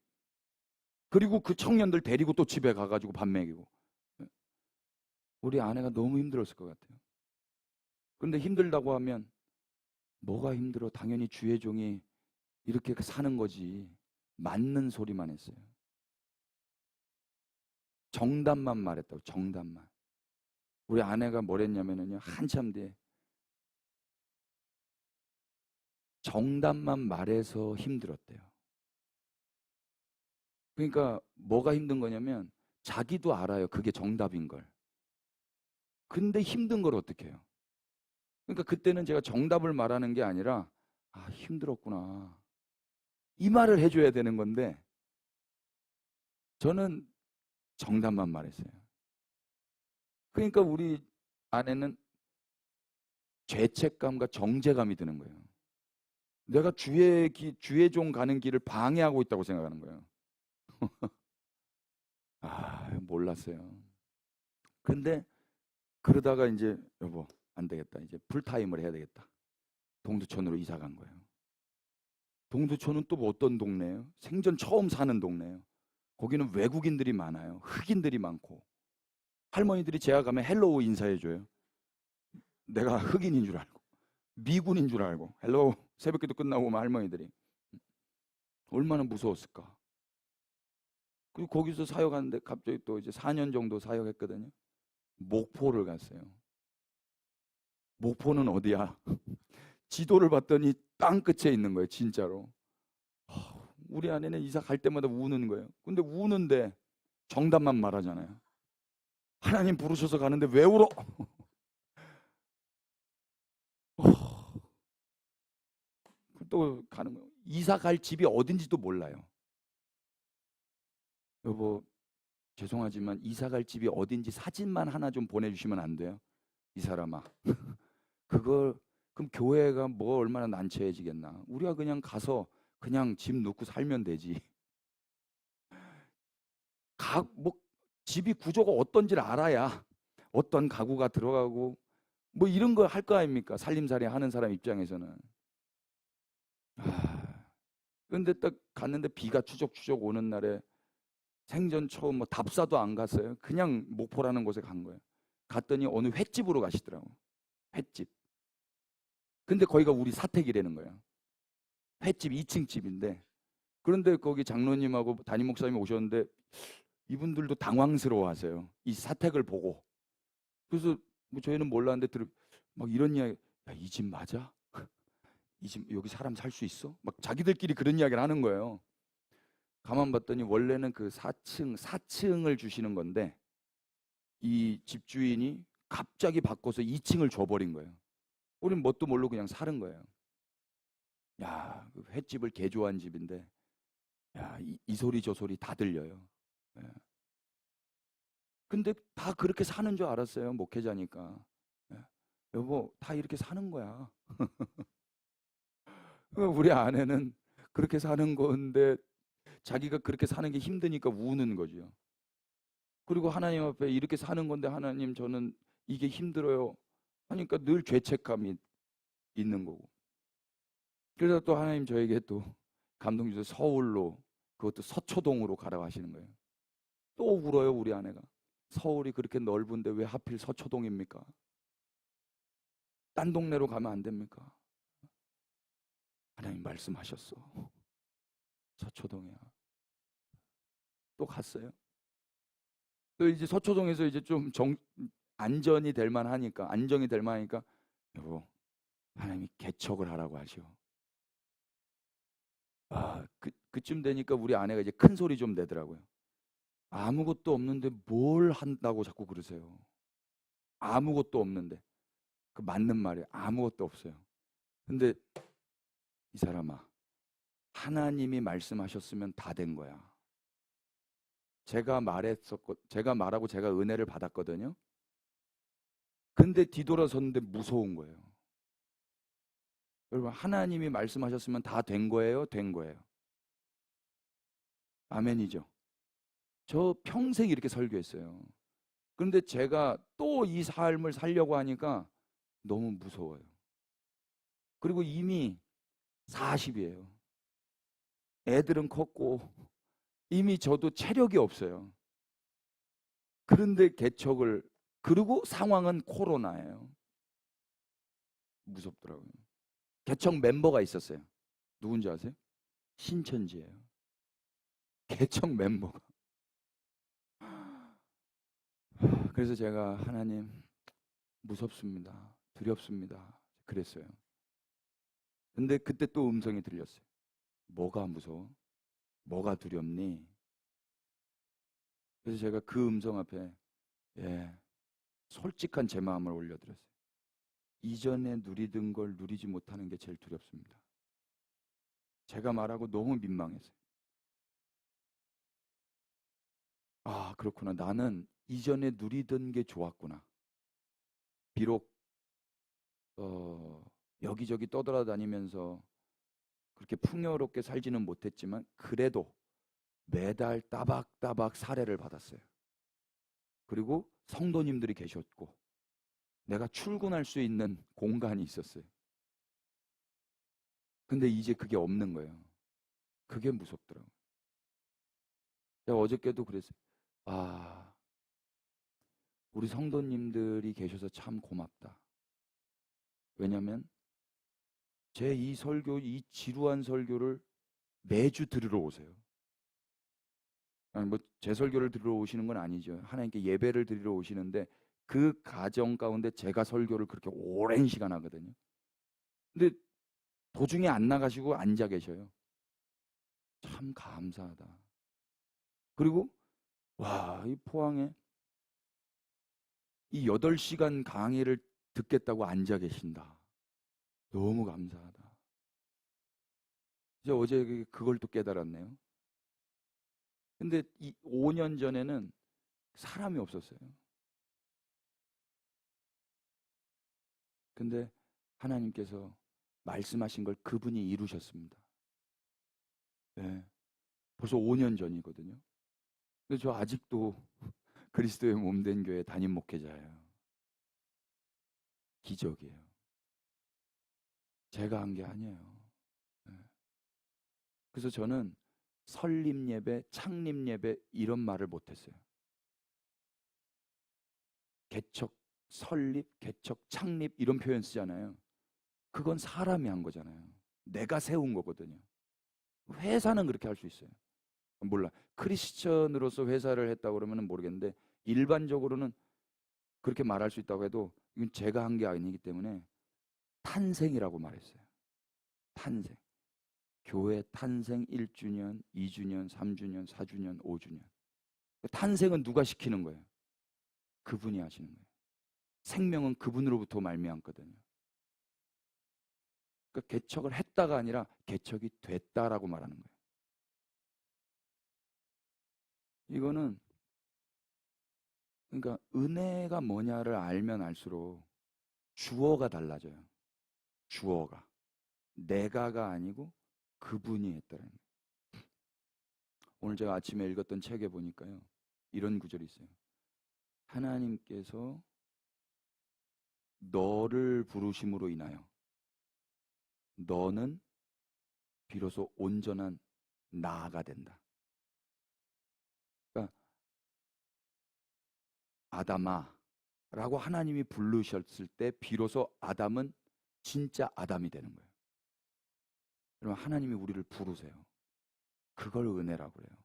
S1: 그리고 그 청년들 데리고 또 집에 가가지고 밥 먹이고. 우리 아내가 너무 힘들었을 것 같아요. 근데 힘들다고 하면 뭐가 힘들어? 당연히 주의 종이 이렇게 사는 거지. 맞는 소리만 했어요. 정답만 말했다고. 정답만. 우리 아내가 뭐랬냐면은요, 한참 뒤에 정답만 말해서 힘들었대요. 그러니까 뭐가 힘든 거냐면 자기도 알아요. 그게 정답인 걸. 근데 힘든 걸 어떻게 해요? 그러니까 그때는 제가 정답을 말하는 게 아니라 아, 힘들었구나. 이 말을 해줘야 되는 건데 저는 정답만 말했어요. 그러니까 우리 아내는 죄책감과 정죄감이 드는 거예요. 내가 주의 종 가는 길을 방해하고 있다고 생각하는 거예요. 아, 몰랐어요. 근데 그러다가 이제 여보 안 되겠다. 이제 풀타임을 해야 되겠다. 동두천으로 이사 간 거예요. 동두천은 또 뭐 어떤 동네예요? 생전 처음 사는 동네예요. 거기는 외국인들이 많아요. 흑인들이 많고 할머니들이 제가 가면 헬로우 인사해줘요. 내가 흑인인 줄 알고 미군인 줄 알고 헬로우 새벽기도 끝나고 오면 할머니들이 얼마나 무서웠을까. 그리고 거기서 사역하는데 갑자기 또 이제 4년 정도 사역했거든요. 목포를 갔어요. 목포는 어디야? 지도를 봤더니 땅 끝에 있는 거예요, 진짜로. 우리 아내는 이사 갈 때마다 우는 거예요. 근데 우는데 정답만 말하잖아요. 하나님 부르셔서 가는데 왜 울어? 또 가는 거예요. 이사 갈 집이 어딘지도 몰라요. 여보, 죄송하지만 이사 갈 집이 어딘지 사진만 하나 좀 보내주시면 안 돼요? 이 사람아. 그걸 그럼 교회가 뭐 얼마나 난처해지겠나. 우리가 그냥 가서 그냥 집 놓고 살면 되지. 뭐 집이 구조가 어떤지를 알아야 어떤 가구가 들어가고 뭐 이런 거 할 거 아닙니까? 살림살이 하는 사람 입장에서는. 그런데 딱 갔는데 비가 추적추적 오는 날에 생전 처음 뭐 답사도 안 갔어요. 그냥 목포라는 곳에 간 거예요. 갔더니 어느 횟집으로 가시더라고. 횟집. 근데 거기가 우리 사택이라는 거예요. 횟집 2층 집인데. 그런데 거기 장로님하고 담임 목사님이 오셨는데 이분들도 당황스러워하세요. 이 사택을 보고. 그래서 뭐 저희는 몰랐는데 막 이런 이야기. 야, 이 집 맞아? 이 집 여기 사람 살 수 있어? 막 자기들끼리 그런 이야기를 하는 거예요. 가만 봤더니 원래는 그 4층을 주시는 건데 이 집주인이 갑자기 바꿔서 2층을 줘버린 거예요. 우린 뭣도 모르고 그냥 사는 거예요. 야, 그 횟집을 개조한 집인데, 야, 이 소리 저 소리 다 들려요. 예. 근데 다 그렇게 사는 줄 알았어요, 목회자니까. 예. 여보, 다 이렇게 사는 거야. 우리 아내는 그렇게 사는 건데, 자기가 그렇게 사는 게 힘드니까 우는 거죠. 그리고 하나님 앞에 이렇게 사는 건데, 하나님, 저는 이게 힘들어요. 하니까 늘 죄책감이 있는 거고. 그래서 또 하나님 저에게 또 감동 주셔서 서울로, 그것도 서초동으로 가라고 하시는 거예요. 또 울어요, 우리 아내가. 서울이 그렇게 넓은데 왜 하필 서초동입니까? 딴 동네로 가면 안 됩니까? 하나님 말씀하셨어. 서초동이야. 또 갔어요. 또 이제 서초동에서 이제 좀 안전이 될 만하니까, 안정이 될 만하니까, 여보, 하나님이 개척을 하라고 하시오. 아, 그쯤 되니까 우리 아내가 이제 큰 소리 좀 내더라고요. 아무것도 없는데 뭘 한다고 자꾸 그러세요. 아무것도 없는데. 그 맞는 말이에요. 아무것도 없어요. 근데 이 사람아, 하나님이 말씀하셨으면 다 된 거야. 제가 말하고 제가 은혜를 받았거든요. 근데 뒤돌아섰는데 무서운 거예요. 여러분, 하나님이 말씀하셨으면 다 된 거예요? 된 거예요? 아멘이죠. 저 평생 이렇게 설교했어요. 그런데 제가 또 이 삶을 살려고 하니까 너무 무서워요. 그리고 이미 40이에요. 애들은 컸고 이미 저도 체력이 없어요. 그런데 개척을, 그리고 상황은 코로나예요. 무섭더라고요. 개척 멤버가 있었어요. 누군지 아세요? 신천지예요. 개척 멤버가. 그래서 제가 하나님 무섭습니다. 두렵습니다. 그랬어요. 근데 그때 또 음성이 들렸어요. 뭐가 무서워? 뭐가 두렵니? 그래서 제가 그 음성 앞에 솔직한 제 마음을 올려드렸어요. 이전에 누리던 걸 누리지 못하는 게 제일 두렵습니다. 제가 말하고 너무 민망했어요. 아, 그렇구나. 나는 이전에 누리던 게 좋았구나. 비록 여기저기 떠돌아다니면서 그렇게 풍요롭게 살지는 못했지만 그래도 매달 따박따박 사례를 받았어요. 그리고 성도님들이 계셨고 내가 출근할 수 있는 공간이 있었어요. 근데 이제 그게 없는 거예요. 그게 무섭더라고요. 제가 어저께도 그랬어요. 아, 우리 성도님들이 계셔서 참 고맙다. 왜냐면 제 이 설교, 이 지루한 설교를 매주 들으러 오세요. 아니 뭐 제 설교를 들으러 오시는 건 아니죠. 하나님께 예배를 드리러 오시는데 그 가정 가운데 제가 설교를 그렇게 오랜 시간 하거든요. 근데 도중에 안 나가시고 앉아 계셔요. 참 감사하다. 그리고 와, 이 포항에 이 8시간 강의를 듣겠다고 앉아 계신다. 너무 감사하다. 이제 어제 그걸 또 깨달았네요. 근데 이 5년 전에는 사람이 없었어요. 근데 하나님께서 말씀하신 걸 그분이 이루셨습니다. 네. 벌써 5년 전이거든요. 근데 저 아직도 그리스도의 몸된 교회 담임 목회자예요. 기적이에요. 제가 한 게 아니에요. 네. 그래서 저는 설립 예배, 창립 예배 이런 말을 못했어요. 개척, 설립, 개척, 창립 이런 표현 쓰잖아요. 그건 사람이 한 거잖아요. 내가 세운 거거든요. 회사는 그렇게 할 수 있어요. 몰라. 크리스천으로서 회사를 했다고 그러면 모르겠는데 일반적으로는 그렇게 말할 수 있다고 해도 이건 제가 한 게 아니기 때문에 탄생이라고 말했어요. 탄생. 교회 탄생 1주년, 2주년, 3주년, 4주년, 5주년. 탄생은 누가 시키는 거예요? 그분이 하시는 거예요. 생명은 그분으로부터 말미암거든요. 그러니까 개척을 했다가 아니라 개척이 됐다라고 말하는 거예요. 이거는 그러니까 은혜가 뭐냐를 알면 알수록 주어가 달라져요. 주어가. 내가가 아니고 그분이 했다는 거예요. 오늘 제가 아침에 읽었던 책에 보니까요. 이런 구절이 있어요. 하나님께서 너를 부르심으로 인하여 너는 비로소 온전한 나가 된다. 그러니까 아담아라고 하나님이 부르셨을 때 비로소 아담은 진짜 아담이 되는 거예요. 그러면 하나님이 우리를 부르세요. 그걸 은혜라고 그래요.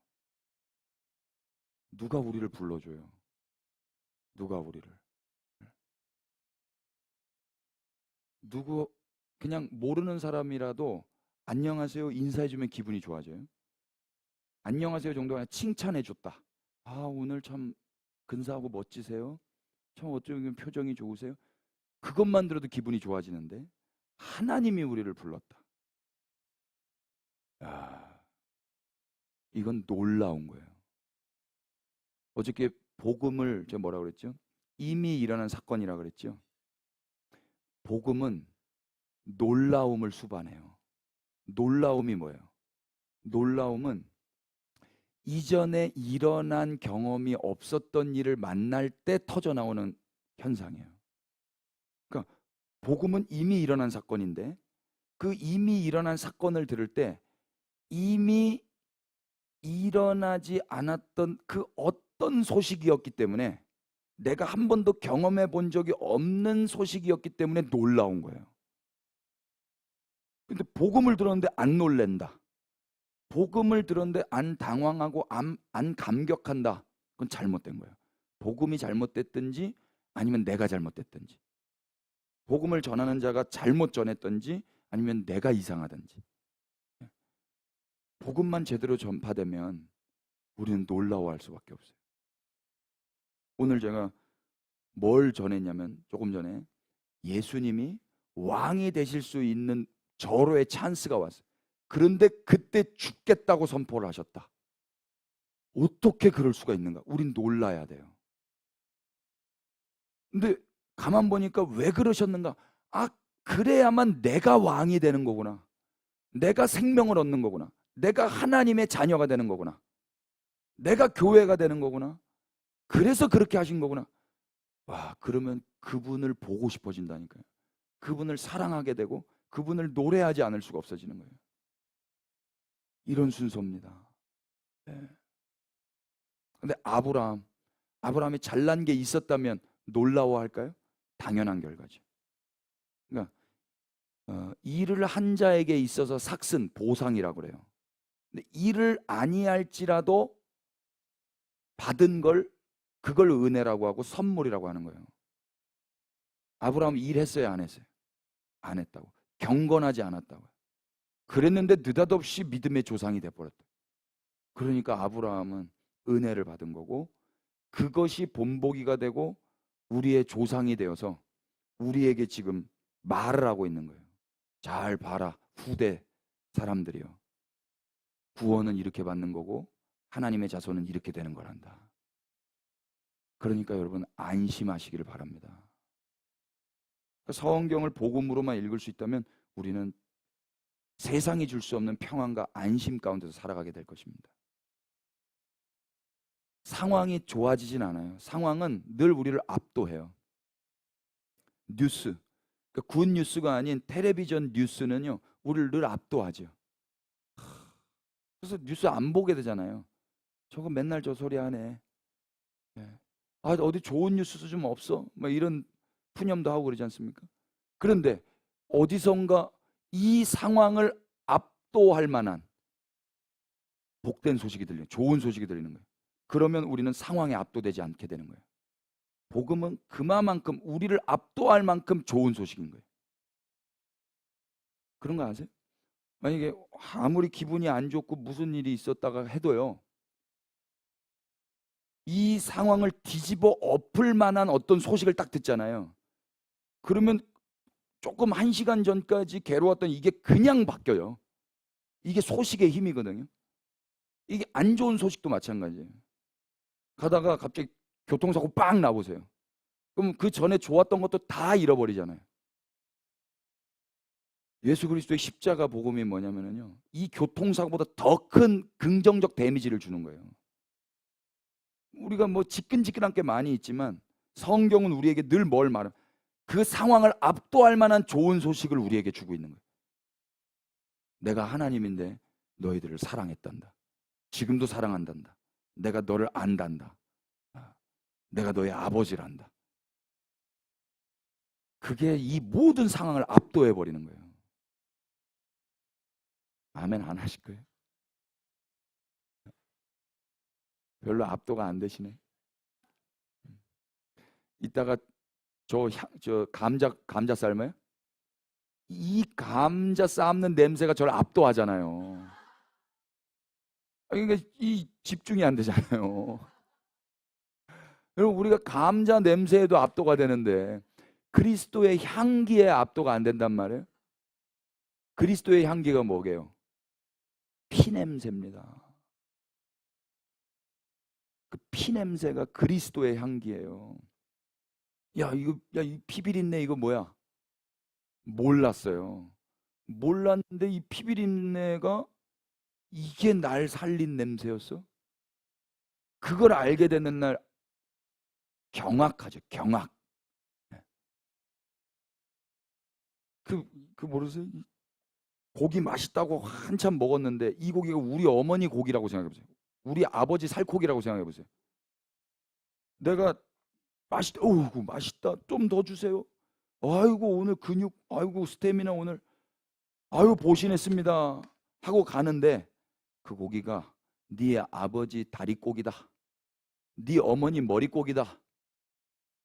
S1: 누가 우리를 불러줘요? 누가 우리를? 누구 그냥 모르는 사람이라도 안녕하세요 인사해주면 기분이 좋아져요. 안녕하세요 정도가 아니라 칭찬해줬다. 아 오늘 참 근사하고 멋지세요. 참 어쩌면 표정이 좋으세요. 그것만 들어도 기분이 좋아지는데 하나님이 우리를 불렀다. 야, 이건 놀라운 거예요. 어저께 복음을 제가 뭐라고 그랬죠? 이미 일어난 사건이라고 그랬죠. 복음은 놀라움을 수반해요. 놀라움이 뭐예요? 놀라움은 이전에 일어난 경험이 없었던 일을 만날 때 터져나오는 현상이에요. 그러니까 복음은 이미 일어난 사건인데 그 이미 일어난 사건을 들을 때 이미 일어나지 않았던 그 어떤 소식이었기 때문에 내가 한 번도 경험해 본 적이 없는 소식이었기 때문에 놀라운 거예요. 근데 복음을 들었는데 안 놀랜다. 복음을 들었는데 안 당황하고 안 감격한다. 그건 잘못된 거예요. 복음이 잘못됐든지 아니면 내가 잘못됐든지. 복음을 전하는 자가 잘못 전했든지 아니면 내가 이상하든지, 복음만 제대로 전파되면 우리는 놀라워할 수밖에 없어요. 오늘 제가 뭘 전했냐면, 조금 전에 예수님이 왕이 되실 수 있는 절호의 찬스가 왔어요. 그런데 그때 죽겠다고 선포를 하셨다. 어떻게 그럴 수가 있는가? 우린 놀라야 돼요. 근데 가만 보니까 왜 그러셨는가? 아, 그래야만 내가 왕이 되는 거구나. 내가 생명을 얻는 거구나. 내가 하나님의 자녀가 되는 거구나. 내가 교회가 되는 거구나. 그래서 그렇게 하신 거구나. 와, 그러면 그분을 보고 싶어진다니까요. 그분을 사랑하게 되고 그분을 노래하지 않을 수가 없어지는 거예요. 이런 순서입니다. 네. 근데 아브라함이 잘난 게 있었다면 놀라워할까요? 당연한 결과죠. 그러니까 일을 한 자에게 있어서 삭슨, 보상이라고 그래요. 근데 일을 아니할지라도 받은 걸, 그걸 은혜라고 하고 선물이라고 하는 거예요. 아브라함이 일했어요, 안 했어요? 안 했다고. 경건하지 않았다고요. 그랬는데 느닷없이 믿음의 조상이 돼버렸다. 그러니까 아브라함은 은혜를 받은 거고, 그것이 본보기가 되고 우리의 조상이 되어서 우리에게 지금 말을 하고 있는 거예요. 잘 봐라, 후대 사람들이요. 구원은 이렇게 받는 거고 하나님의 자손은 이렇게 되는 거란다. 그러니까 여러분 안심하시기를 바랍니다. 성경을 복음으로만 읽을 수 있다면 우리는 세상이 줄 수 없는 평안과 안심 가운데서 살아가게 될 것입니다. 상황이 좋아지진 않아요. 상황은 늘 우리를 압도해요. 뉴스, 그러니까 굿 뉴스가 아닌 텔레비전 뉴스는요, 우리를 늘 압도하죠. 그래서 뉴스 안 보게 되잖아요. 저거 맨날 저 소리 하네. 아, 어디 좋은 뉴스 좀 없어? 막 이런 푸념도 하고 그러지 않습니까? 그런데 어디선가 이 상황을 압도할 만한 복된 소식이 들려요. 좋은 소식이 들리는 거예요. 그러면 우리는 상황에 압도되지 않게 되는 거예요. 복음은 그만큼 우리를 압도할 만큼 좋은 소식인 거예요. 그런 거 아세요? 만약에 아무리 기분이 안 좋고 무슨 일이 있었다가 해도요, 이 상황을 뒤집어 엎을 만한 어떤 소식을 딱 듣잖아요. 그러면 조금 1시간 전까지 괴로웠던 이게 그냥 바뀌어요. 이게 소식의 힘이거든요. 이게 안 좋은 소식도 마찬가지예요. 가다가 갑자기 교통사고 빵 나보세요. 그럼 그 전에 좋았던 것도 다 잃어버리잖아요. 예수 그리스도의 십자가 복음이 뭐냐면요, 이 교통사고보다 더 큰 긍정적 데미지를 주는 거예요. 우리가 뭐 지끈지끈한 게 많이 있지만 성경은 우리에게 늘 뭘 말해? 그 상황을 압도할 만한 좋은 소식을 우리에게 주고 있는 거예요. 내가 하나님인데 너희들을 사랑했단다. 지금도 사랑한단다. 내가 너를 안단다. 내가 너의 아버지란다. 그게 이 모든 상황을 압도해 버리는 거예요. 아멘 안 하실 거예요? 별로 압도가 안 되시네. 이따가 저 감자 삶아요? 이 감자 삶는 냄새가 저를 압도하잖아요. 그러니까 이 집중이 안 되잖아요. 여러분, 우리가 감자 냄새에도 압도가 되는데 그리스도의 향기에 압도가 안 된단 말이에요. 그리스도의 향기가 뭐게요? 피냄새입니다. 그 피냄새가 그리스도의 향기예요. 이 피비린내 이거 뭐야? 몰랐어요. 몰랐는데 이 피비린내가 이게 날 살린 냄새였어? 그걸 알게 되는 날 경악하죠. 경악. 그 모르세요? 고기 맛있다고 한참 먹었는데 이 고기가 우리 어머니 고기라고 생각해 보세요. 우리 아버지 살코기라고 생각해 보세요. 내가 어우 맛있다. 좀 더 주세요. 아이고 오늘 근육, 아이고 스태미나 오늘, 아유 보신했습니다 하고 가는데 그 고기가 네 아버지 다리고기다. 네 어머니 머리고기다.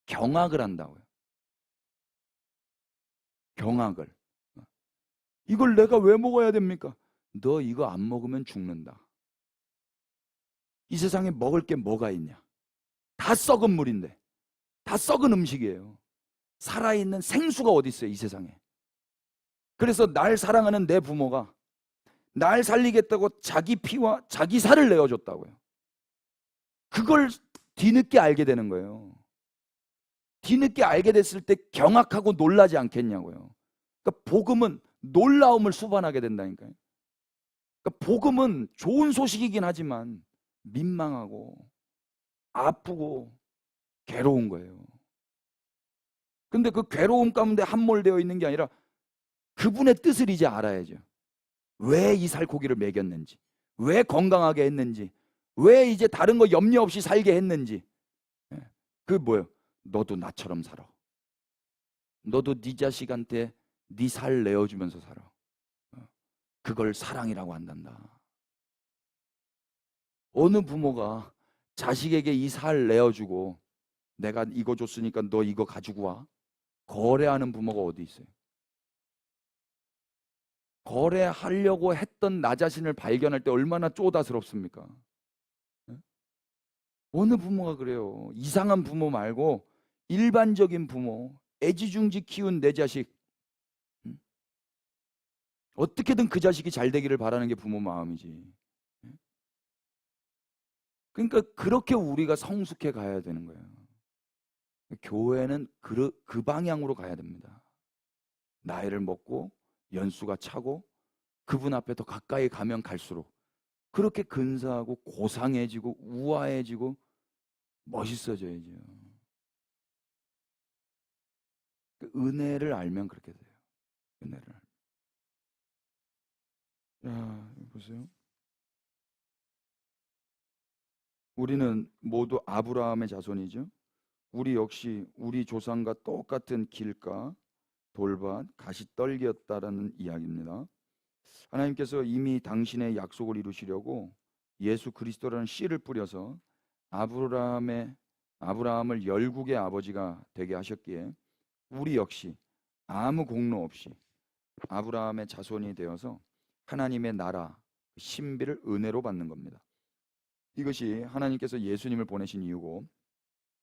S1: 경악을 한다고요. 경악을. 이걸 내가 왜 먹어야 됩니까? 너 이거 안 먹으면 죽는다. 이 세상에 먹을 게 뭐가 있냐? 다 썩은 물인데, 다 썩은 음식이에요. 살아있는 생수가 어디 있어요, 이 세상에. 그래서 날 사랑하는 내 부모가 날 살리겠다고 자기 피와 자기 살을 내어줬다고요. 그걸 뒤늦게 알게 되는 거예요. 뒤늦게 알게 됐을 때 경악하고 놀라지 않겠냐고요. 그러니까 복음은 놀라움을 수반하게 된다니까요. 그러니까 복음은 좋은 소식이긴 하지만 민망하고 아프고 괴로운 거예요. 근데 그 괴로움 가운데 함몰되어 있는 게 아니라 그분의 뜻을 이제 알아야죠. 왜 이 살코기를 먹였는지, 왜 건강하게 했는지, 왜 이제 다른 거 염려 없이 살게 했는지. 그 뭐예요? 너도 나처럼 살아. 너도 네 자식한테 네 살 내어주면서 살아. 그걸 사랑이라고 한단다. 어느 부모가 자식에게 이 살 내어주고 내가 이거 줬으니까 너 이거 가지고 와. 거래하는 부모가 어디 있어요? 거래하려고 했던 나 자신을 발견할 때 얼마나 쪼다스럽습니까? 어느 부모가 그래요? 이상한 부모 말고 일반적인 부모, 애지중지 키운 내 자식, 어떻게든 그 자식이 잘 되기를 바라는 게 부모 마음이지. 그러니까 그렇게 우리가 성숙해 가야 되는 거예요. 교회는 그 방향으로 가야 됩니다. 나이를 먹고 연수가 차고 그분 앞에 더 가까이 가면 갈수록 그렇게 근사하고 고상해지고 우아해지고 멋있어져야죠. 그 은혜를 알면 그렇게 돼요. 은혜를. 야, 보세요. 우리는 모두 아브라함의 자손이죠. 우리 역시 우리 조상과 똑같은 길가, 돌밭, 가시떨기였다라는 이야기입니다. 하나님께서 이미 당신의 약속을 이루시려고 예수 그리스도라는 씨를 뿌려서 아브라함을 열국의 아버지가 되게 하셨기에 우리 역시 아무 공로 없이 아브라함의 자손이 되어서 하나님의 나라 신비를 은혜로 받는 겁니다. 이것이 하나님께서 예수님을 보내신 이유고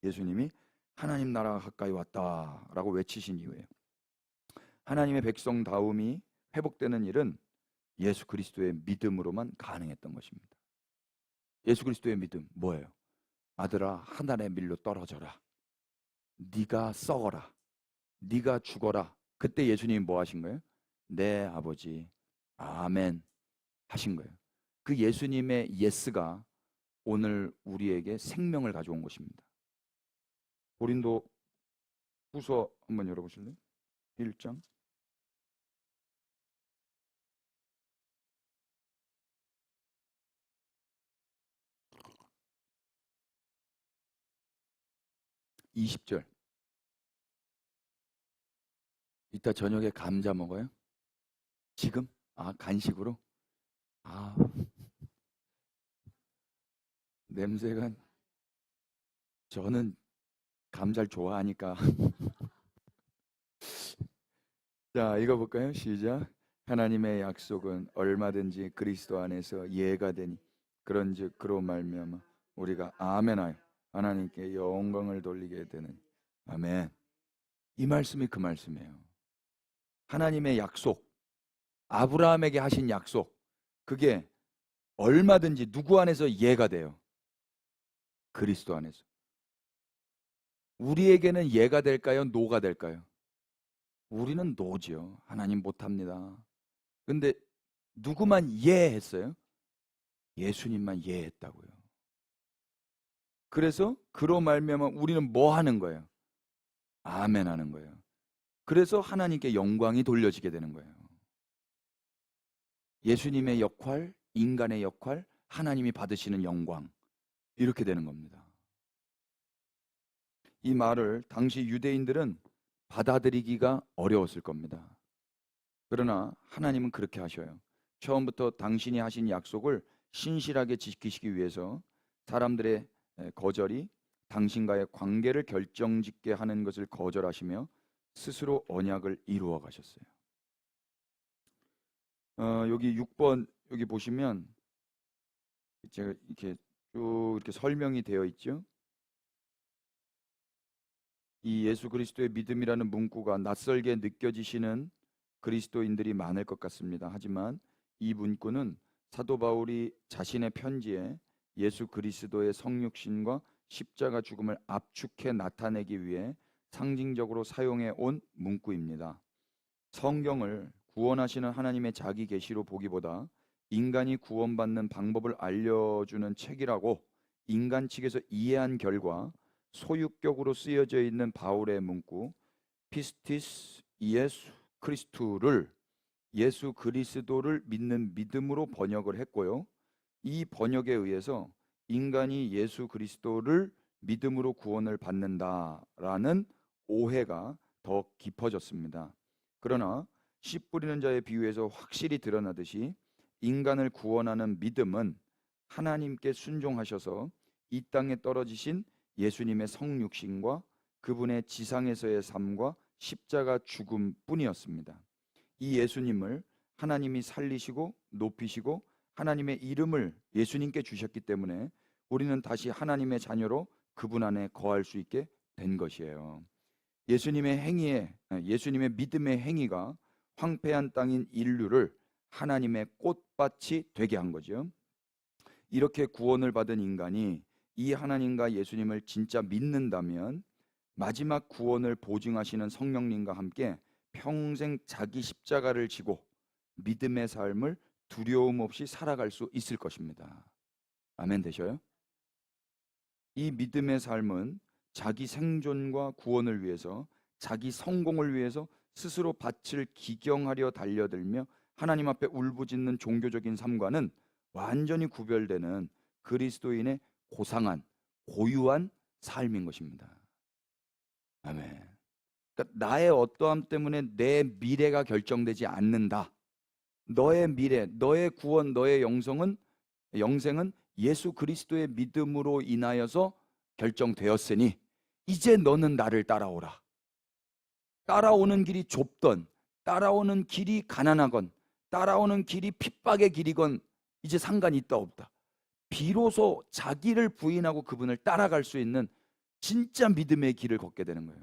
S1: 예수님이 하나님 나라가 가까이 왔다라고 외치신 이유예요. 하나님의 백성다움이 회복되는 일은 예수 그리스도의 믿음으로만 가능했던 것입니다. 예수 그리스도의 믿음 뭐예요? 아들아 하늘의 밀로 떨어져라. 네가 썩어라. 네가 죽어라. 그때 예수님이 뭐 하신 거예요? 네 아버지 아멘 하신 거예요. 그 예수님의 예스가 오늘 우리에게 생명을 가져온 것입니다. 고린도 후서 한번 열어보실래요? 1장 20절. 이따 저녁에 감자 먹어요? 지금? 아 간식으로? 아 냄새가 저는 감자를 좋아하니까. 자 읽어볼까요? 시작. 하나님의 약속은 얼마든지 그리스도 안에서 예가 되니 그런즉 그로 말미암아 우리가 아멘하여 하나님께 영광을 돌리게 되는 아멘. 이 말씀이 그 말씀이에요. 하나님의 약속, 아브라함에게 하신 약속, 그게 얼마든지 누구 안에서 예가 돼요. 그리스도 안에서. 우리에게는 예가 될까요? 노가 될까요? 우리는 노지요. 하나님 못합니다. 근데 누구만 예했어요? 예수님만 예했다고요. 그래서 그로 말미암아 우리는 뭐 하는 거예요? 아멘 하는 거예요. 그래서 하나님께 영광이 돌려지게 되는 거예요. 예수님의 역할, 인간의 역할, 하나님이 받으시는 영광 이렇게 되는 겁니다. 이 말을 당시 유대인들은 받아들이기가 어려웠을 겁니다. 그러나 하나님은 그렇게 하셔요. 처음부터 당신이 하신 약속을 신실하게 지키시기 위해서 사람들의 거절이 당신과의 관계를 결정짓게 하는 것을 거절하시며 스스로 언약을 이루어 가셨어요. 여기 6번 여기 보시면 제가 이렇게 쭉 이렇게 설명이 되어 있죠. 이 예수 그리스도의 믿음이라는 문구가 낯설게 느껴지시는 그리스도인들이 많을 것 같습니다. 하지만 이 문구는 사도 바울이 자신의 편지에 예수 그리스도의 성육신과 십자가 죽음을 압축해 나타내기 위해 상징적으로 사용해 온 문구입니다. 성경을 구원하시는 하나님의 자기 계시로 보기보다 인간이 구원받는 방법을 알려주는 책이라고 인간 측에서 이해한 결과 소유격으로 쓰여져 있는 바울의 문구 피스티스 예수 크리스투를 예수 그리스도를 믿는 믿음으로 번역을 했고요. 이 번역에 의해서 인간이 예수 그리스도를 믿음으로 구원을 받는다라는 오해가 더 깊어졌습니다. 그러나 씨 뿌리는 자의 비유에서 확실히 드러나듯이 인간을 구원하는 믿음은 하나님께 순종하셔서 이 땅에 떨어지신 예수님의 성육신과 그분의 지상에서의 삶과 십자가 죽음뿐이었습니다. 이 예수님을 하나님이 살리시고 높이시고 하나님의 이름을 예수님께 주셨기 때문에 우리는 다시 하나님의 자녀로 그분 안에 거할 수 있게 된 것이에요. 예수님의 믿음의 행위가 황폐한 땅인 인류를 하나님의 꽃밭이 되게 한 거죠. 이렇게 구원을 받은 인간이 이 하나님과 예수님을 진짜 믿는다면 마지막 구원을 보증하시는 성령님과 함께 평생 자기 십자가를 지고 믿음의 삶을 두려움 없이 살아갈 수 있을 것입니다. 아멘 되셔요? 이 믿음의 삶은 자기 생존과 구원을 위해서 자기 성공을 위해서 스스로 밭을 기경하려 달려들며 하나님 앞에 울부짖는 종교적인 삶과는 완전히 구별되는 그리스도인의 고상한 고유한 삶인 것입니다. 아멘. 그러니까 나의 어떠함 때문에 내 미래가 결정되지 않는다. 너의 미래, 너의 구원, 너의 영생은 예수 그리스도의 믿음으로 인하여서 결정되었으니 이제 너는 나를 따라오라. 따라오는 길이 좁던, 따라오는 길이 가난하건, 따라오는 길이 핍박의 길이건 이제 상관이 있다 없다. 비로소 자기를 부인하고 그분을 따라갈 수 있는 진짜 믿음의 길을 걷게 되는 거예요.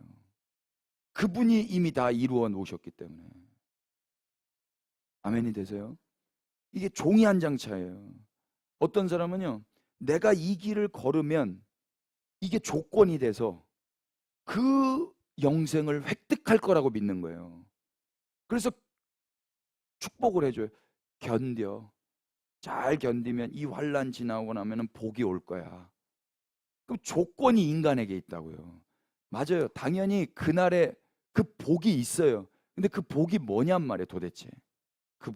S1: 그분이 이미 다 이루어 놓으셨기 때문에. 아멘이 되세요? 이게 종이 한 장 차예요. 어떤 사람은요, 내가 이 길을 걸으면 이게 조건이 돼서 그 영생을 획득할 거라고 믿는 거예요. 그래서 축복을 해줘요. 견뎌. 잘 견디면 이 환난 지나고 나면은 복이 올 거야. 그럼 조건이 인간에게 있다고요. 맞아요. 당연히 그날에 그 복이 있어요. 근데 그 복이 뭐냔 말이에요, 도대체. 그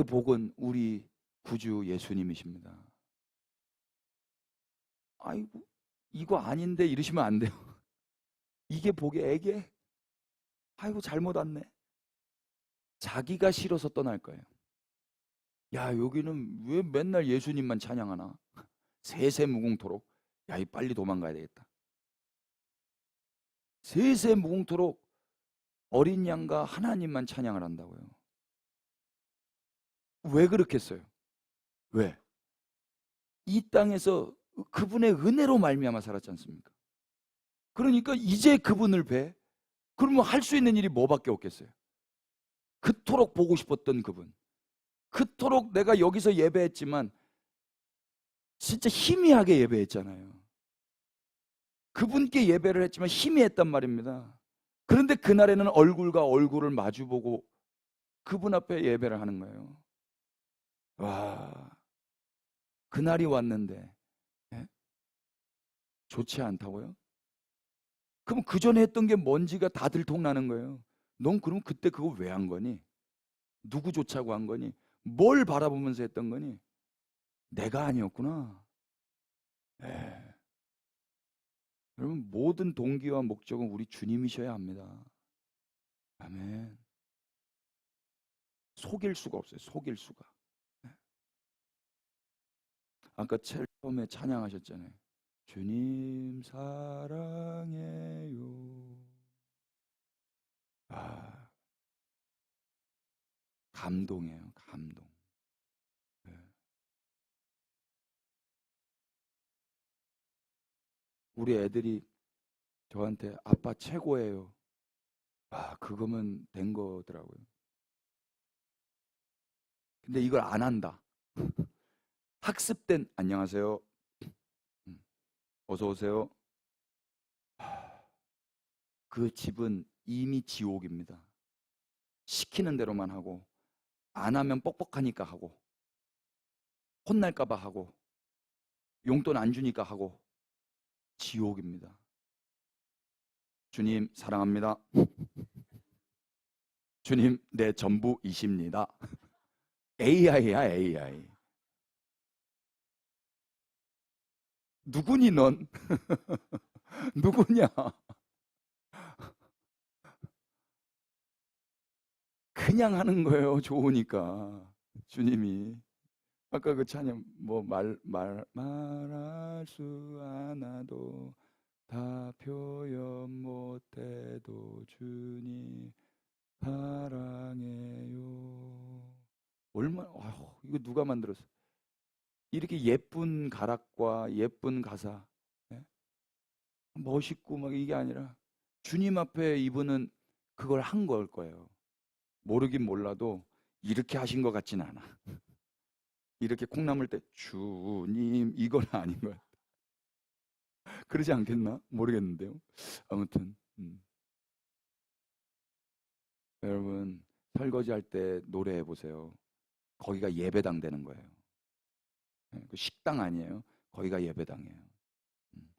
S1: 복은 우리 구주 예수님이십니다. 아이고, 이거 아닌데 이러시면 안 돼요. 이게 복이 애게? 아이고, 잘못 왔네. 자기가 싫어서 떠날 거예요. 야, 여기는 왜 맨날 예수님만 찬양하나? 세세무궁토록. 야, 이 빨리 도망가야 되겠다. 세세무궁토록 어린 양과 하나님만 찬양을 한다고요. 왜 그렇겠어요? 왜? 이 땅에서 그분의 은혜로 말미암아 살았지 않습니까? 그러니까 이제 그분을 뵈. 그러면 할 수 있는 일이 뭐밖에 없겠어요? 그토록 보고 싶었던 그분. 그토록 내가 여기서 예배했지만 진짜 희미하게 예배했잖아요. 그분께 예배를 했지만 희미했단 말입니다. 그런데 그날에는 얼굴과 얼굴을 마주보고 그분 앞에 예배를 하는 거예요. 와, 그날이 왔는데 예? 좋지 않다고요? 그럼 그 전에 했던 게 뭔지가 다 들통나는 거예요. 넌 그럼 그때 그거 왜 한 거니? 누구 쫓아고 한 거니? 뭘 바라보면서 했던 거니? 내가 아니었구나. 예. 여러분 모든 동기와 목적은 우리 주님이셔야 합니다. 아멘. 속일 수가 없어요. 속일 수가. 예. 아까 처음에 찬양하셨잖아요. 주님 사랑해요. 감동이에요. 감동. 네. 우리 애들이 저한테 아빠 최고예요. 아, 그거면 된 거더라고요. 근데 이걸 안 한다. 학습된 안녕하세요. 음, 어서 오세요. 그 집은 이미 지옥입니다. 시키는 대로만 하고 안 하면 뻑뻑하니까 하고 혼날까 봐 하고 용돈 안 주니까 하고 지옥입니다. 주님 사랑합니다. 주님 내 전부이십니다. AI야 AI. 누구니 넌? 누구냐? 그냥 하는 거예요. 좋으니까. 주님이 아까 그 찬양 뭐 말할 수 않아도 다 표현 못해도 주님 사랑해요. 얼마나 이거 누가 만들었어? 이렇게 예쁜 가락과 예쁜 가사, 예? 멋있고 막 이게 아니라 주님 앞에 이분은 그걸 한 걸 거예요. 모르긴 몰라도 이렇게 하신 것 같진 않아. 이렇게 콩 나물 때 주님 이건 아닌 거야. 그러지 않겠나? 모르겠는데요. 아무튼 여러분 설거지할 때 노래해 보세요. 거기가 예배당 되는 거예요. 예, 그 식당 아니에요. 거기가 예배당이에요. 음.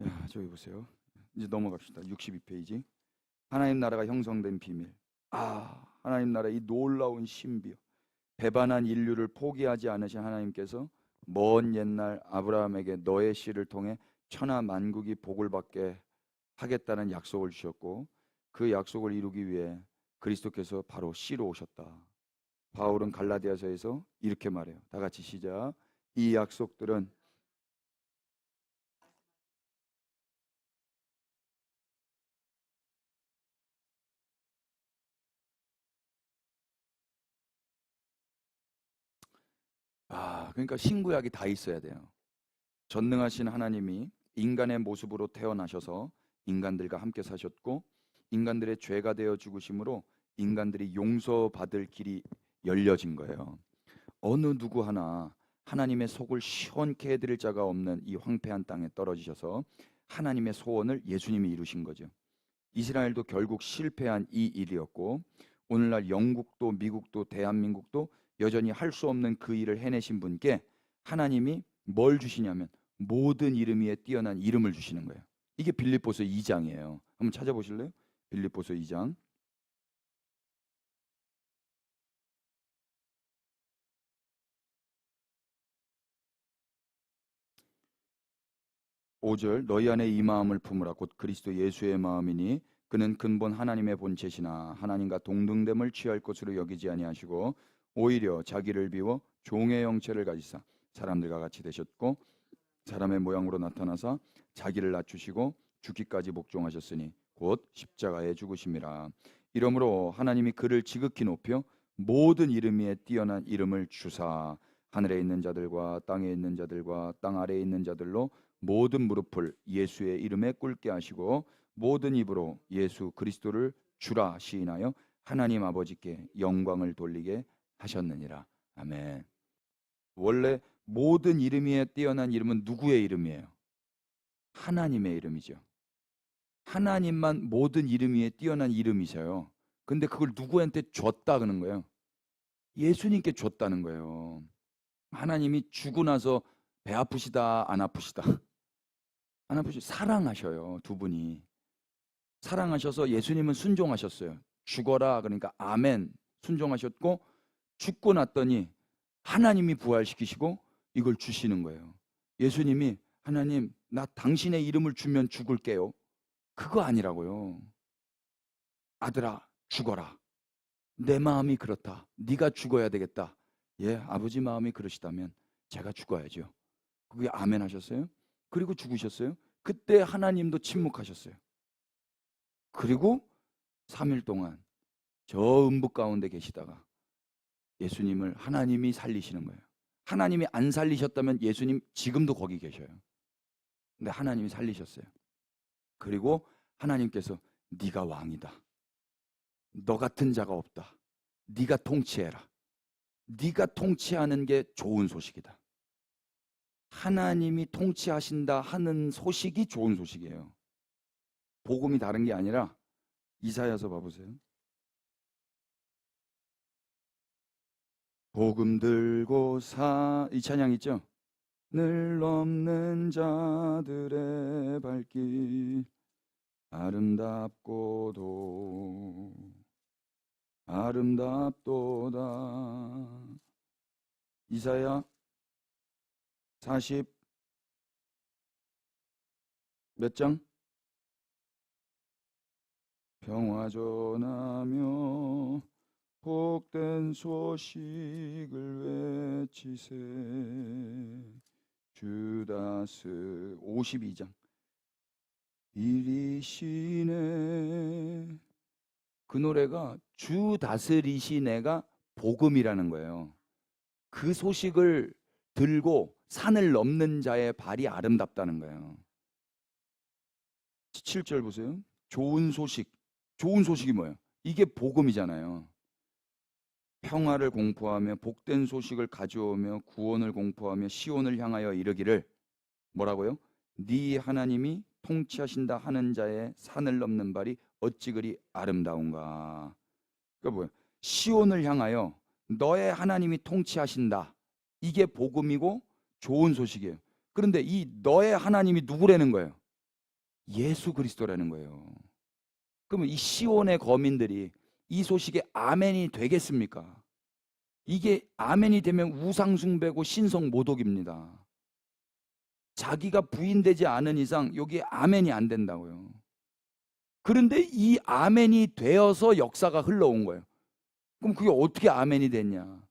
S1: 야, 저기 보세요. 이제 넘어갑시다. 62페이지. 하나님 나라가 형성된 비밀. 아, 하나님 나라의 이 놀라운 신비요. 배반한 인류를 포기하지 않으신 하나님께서 먼 옛날 아브라함에게 너의 씨를 통해 천하 만국이 복을 받게 하겠다는 약속을 주셨고 그 약속을 이루기 위해 그리스도께서 바로 씨로 오셨다. 바울은 갈라디아서에서 이렇게 말해요. 다 같이 시작. 이 약속들은 그러니까 신구약이 다 있어야 돼요. 전능하신 하나님이 인간의 모습으로 태어나셔서 인간들과 함께 사셨고 인간들의 죄가 되어 죽으심으로 인간들이 용서받을 길이 열려진 거예요. 어느 누구 하나 하나님의 속을 시원케 해드릴 자가 없는 이 황폐한 땅에 떨어지셔서 하나님의 소원을 예수님이 이루신 거죠. 이스라엘도 결국 실패한 이 일이었고 오늘날 영국도 미국도 대한민국도 여전히 할 수 없는 그 일을 해내신 분께 하나님이 뭘 주시냐면 모든 이름 위에 뛰어난 이름을 주시는 거예요. 이게 빌립보서 2장이에요. 한번 찾아보실래요? 빌립보서 2장 5절 너희 안에 이 마음을 품으라 곧 그리스도 예수의 마음이니 그는 근본 하나님의 본체시나 하나님과 동등됨을 취할 것으로 여기지 아니하시고 오히려 자기를 비워 종의 형체를 가지사 사람들과 같이 되셨고 사람의 모양으로 나타나사 자기를 낮추시고 죽기까지 복종하셨으니 곧 십자가에 죽으심이라. 이러므로 하나님이 그를 지극히 높여 모든 이름 위에 뛰어난 이름을 주사 하늘에 있는 자들과 땅에 있는 자들과 땅 아래에 있는 자들로 모든 무릎을 예수의 이름에 꿇게 하시고 모든 입으로 예수 그리스도를 주라 시인하여 하나님 아버지께 영광을 돌리게 하셨느니라. 아멘. 원래 모든 이름 위에 뛰어난 이름은 누구의 이름이에요? 하나님의 이름이죠. 하나님만 모든 이름 위에 뛰어난 이름이셔요. 근데 그걸 누구한테 줬다 그러는 거예요? 예수님께 줬다는 거예요. 하나님이 주고 나서 배 아프시다 안 아프시다 안 아프시 사랑하셔요. 두 분이 사랑하셔서 예수님은 순종하셨어요. 죽어라 그러니까 아멘 순종하셨고 죽고 났더니 하나님이 부활시키시고 이걸 주시는 거예요. 예수님이 하나님 나 당신의 이름을 주면 죽을게요. 그거 아니라고요. 아들아 죽어라. 내 마음이 그렇다. 네가 죽어야 되겠다. 예, 아버지 마음이 그러시다면 제가 죽어야죠. 그게 아멘 하셨어요. 그리고 죽으셨어요. 그때 하나님도 침묵하셨어요. 그리고 3일 동안 저 음부 가운데 계시다가 예수님을 하나님이 살리시는 거예요. 하나님이 안 살리셨다면 예수님 지금도 거기 계셔요. 근데 하나님이 살리셨어요. 그리고 하나님께서 네가 왕이다. 너 같은 자가 없다. 네가 통치해라. 네가 통치하는 게 좋은 소식이다. 하나님이 통치하신다 하는 소식이 좋은 소식이에요. 복음이 다른 게 아니라 이사야서 봐보세요. 복음 들고 이 찬양 있죠? 늘 넘는 자들의 발길 아름답고도 아름답도다. 이사야 40 몇 장? 평화 전하며 복된 소식을 외치세. 주다스 52장. 이리시네. 그 노래가 주 다스리시네가 복음이라는 거예요. 그 소식을 들고 산을 넘는 자의 발이 아름답다는 거예요. 7절 보세요. 좋은 소식. 좋은 소식이 뭐예요? 이게 복음이잖아요. 평화를 공포하며 복된 소식을 가져오며 구원을 공포하며 시온을 향하여 이르기를 뭐라고요? 네 하나님이 통치하신다 하는 자의 산을 넘는 발이 어찌 그리 아름다운가. 그러니까 뭐예요? 시온을 향하여 너의 하나님이 통치하신다. 이게 복음이고 좋은 소식이에요. 그런데 이 너의 하나님이 누구라는 거예요? 예수 그리스도라는 거예요. 그러면 이 시온의 거민들이 이 소식에 아멘이 되겠습니까? 이게 아멘이 되면 우상숭배고 신성모독입니다. 자기가 부인되지 않은 이상 여기에 아멘이 안 된다고요. 그런데 이 아멘이 되어서 역사가 흘러온 거예요. 그럼 그게 어떻게 아멘이 됐냐?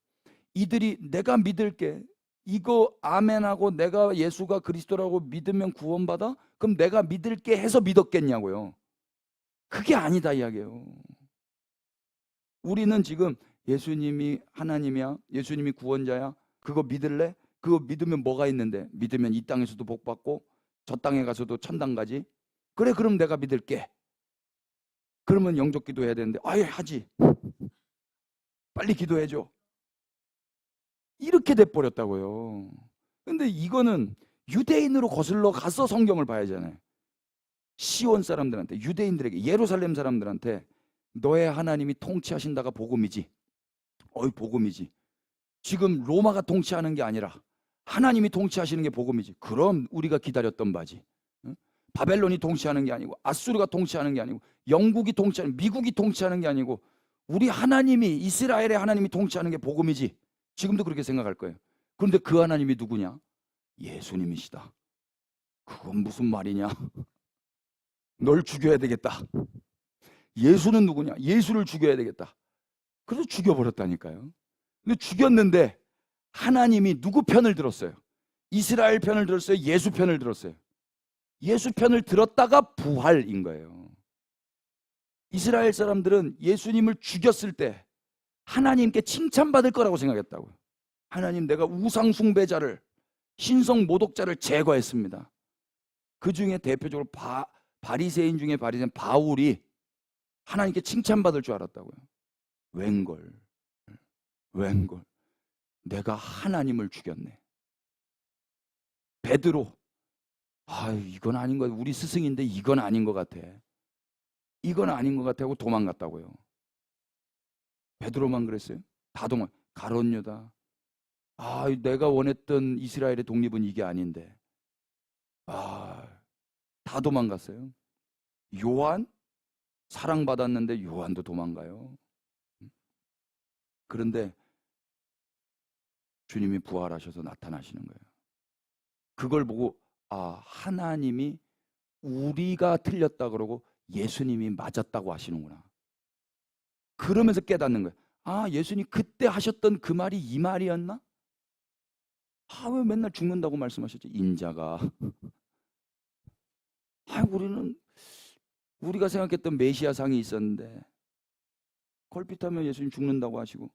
S1: 이들이 내가 믿을게. 이거 아멘하고 내가 예수가 그리스도라고 믿으면 구원받아? 그럼 내가 믿을게 해서 믿었겠냐고요. 그게 아니다 이야기예요. 우리는 지금 예수님이 하나님이야, 예수님이 구원자야, 그거 믿을래? 그거 믿으면 뭐가 있는데? 믿으면 이 땅에서도 복받고 저 땅에 가서도 천당 가지? 그래, 그럼 내가 믿을게. 그러면 영접 기도해야 되는데 아예 하지. 빨리 기도해줘. 이렇게 돼버렸다고요. 근데 이거는 유대인으로 거슬러 가서 성경을 봐야잖아요. 시온 사람들한테, 유대인들에게, 예루살렘 사람들한테 너의 하나님이 통치하신다가 복음이지. 복음이지. 지금 로마가 통치하는 게 아니라 하나님이 통치하시는 게 복음이지. 그럼 우리가 기다렸던 바지. 응? 바벨론이 통치하는 게 아니고 아수르가 통치하는 게 아니고 영국이 통치하는, 미국이 통치하는 게 아니고 우리 하나님이, 이스라엘의 하나님이 통치하는 게 복음이지. 지금도 그렇게 생각할 거예요. 그런데 그 하나님이 누구냐? 예수님이시다. 그건 무슨 말이냐? 널 죽여야 되겠다. 예수는 누구냐? 예수를 죽여야 되겠다. 그래서 죽여버렸다니까요. 근데 죽였는데 하나님이 누구 편을 들었어요? 이스라엘 편을 들었어요? 예수 편을 들었어요? 예수 편을 들었다가 부활인 거예요. 이스라엘 사람들은 예수님을 죽였을 때 하나님께 칭찬받을 거라고 생각했다고요. 하나님, 내가 우상 숭배자를, 신성 모독자를 제거했습니다. 그 중에 대표적으로 바리새인 중에 바리새인 바울이 하나님께 칭찬받을 줄 알았다고요. 웬걸 내가 하나님을 죽였네. 베드로, 이건 아닌 것 같아. 우리 스승인데 이건 아닌 것 같아. 이건 아닌 것 같아 하고 도망갔다고요. 베드로만 그랬어요? 다 가룟 유다. 내가 원했던 이스라엘의 독립은 이게 아닌데. 다 도망갔어요. 요한, 사랑받았는데 요한도 도망가요. 그런데 주님이 부활하셔서 나타나시는 거예요. 그걸 보고 하나님이 우리가 틀렸다 그러고 예수님이 맞았다고 하시는구나. 그러면서 깨닫는 거예요. 예수님 그때 하셨던 그 말이 이 말이었나? 왜 맨날 죽는다고 말씀하셨지? 인자가. 우리는 우리가 생각했던 메시아상이 있었는데 걸핏하면 예수님 죽는다고 하시고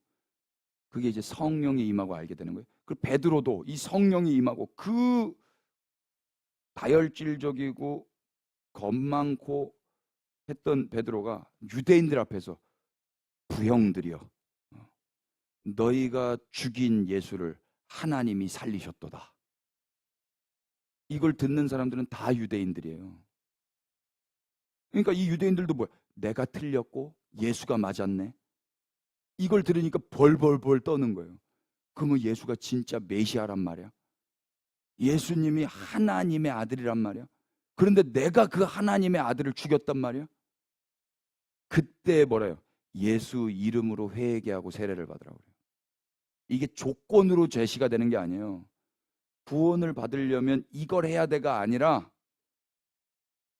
S1: 그게 이제 성령이 임하고 알게 되는 거예요. 그 베드로도 이 성령이 임하고 그 다혈질적이고 겁 많고 했던 베드로가 유대인들 앞에서 부형들이여 너희가 죽인 예수를 하나님이 살리셨도다. 이걸 듣는 사람들은 다 유대인들이에요. 그러니까 이 유대인들도 뭐야? 내가 틀렸고 예수가 맞았네. 이걸 들으니까 벌벌벌 떠는 거예요. 그러면 예수가 진짜 메시아란 말이야. 예수님이 하나님의 아들이란 말이야. 그런데 내가 그 하나님의 아들을 죽였단 말이야. 그때 뭐래요? 예수 이름으로 회개하고 세례를 받으라고 그래요. 이게 조건으로 제시가 되는 게 아니에요. 구원을 받으려면 이걸 해야 돼가 아니라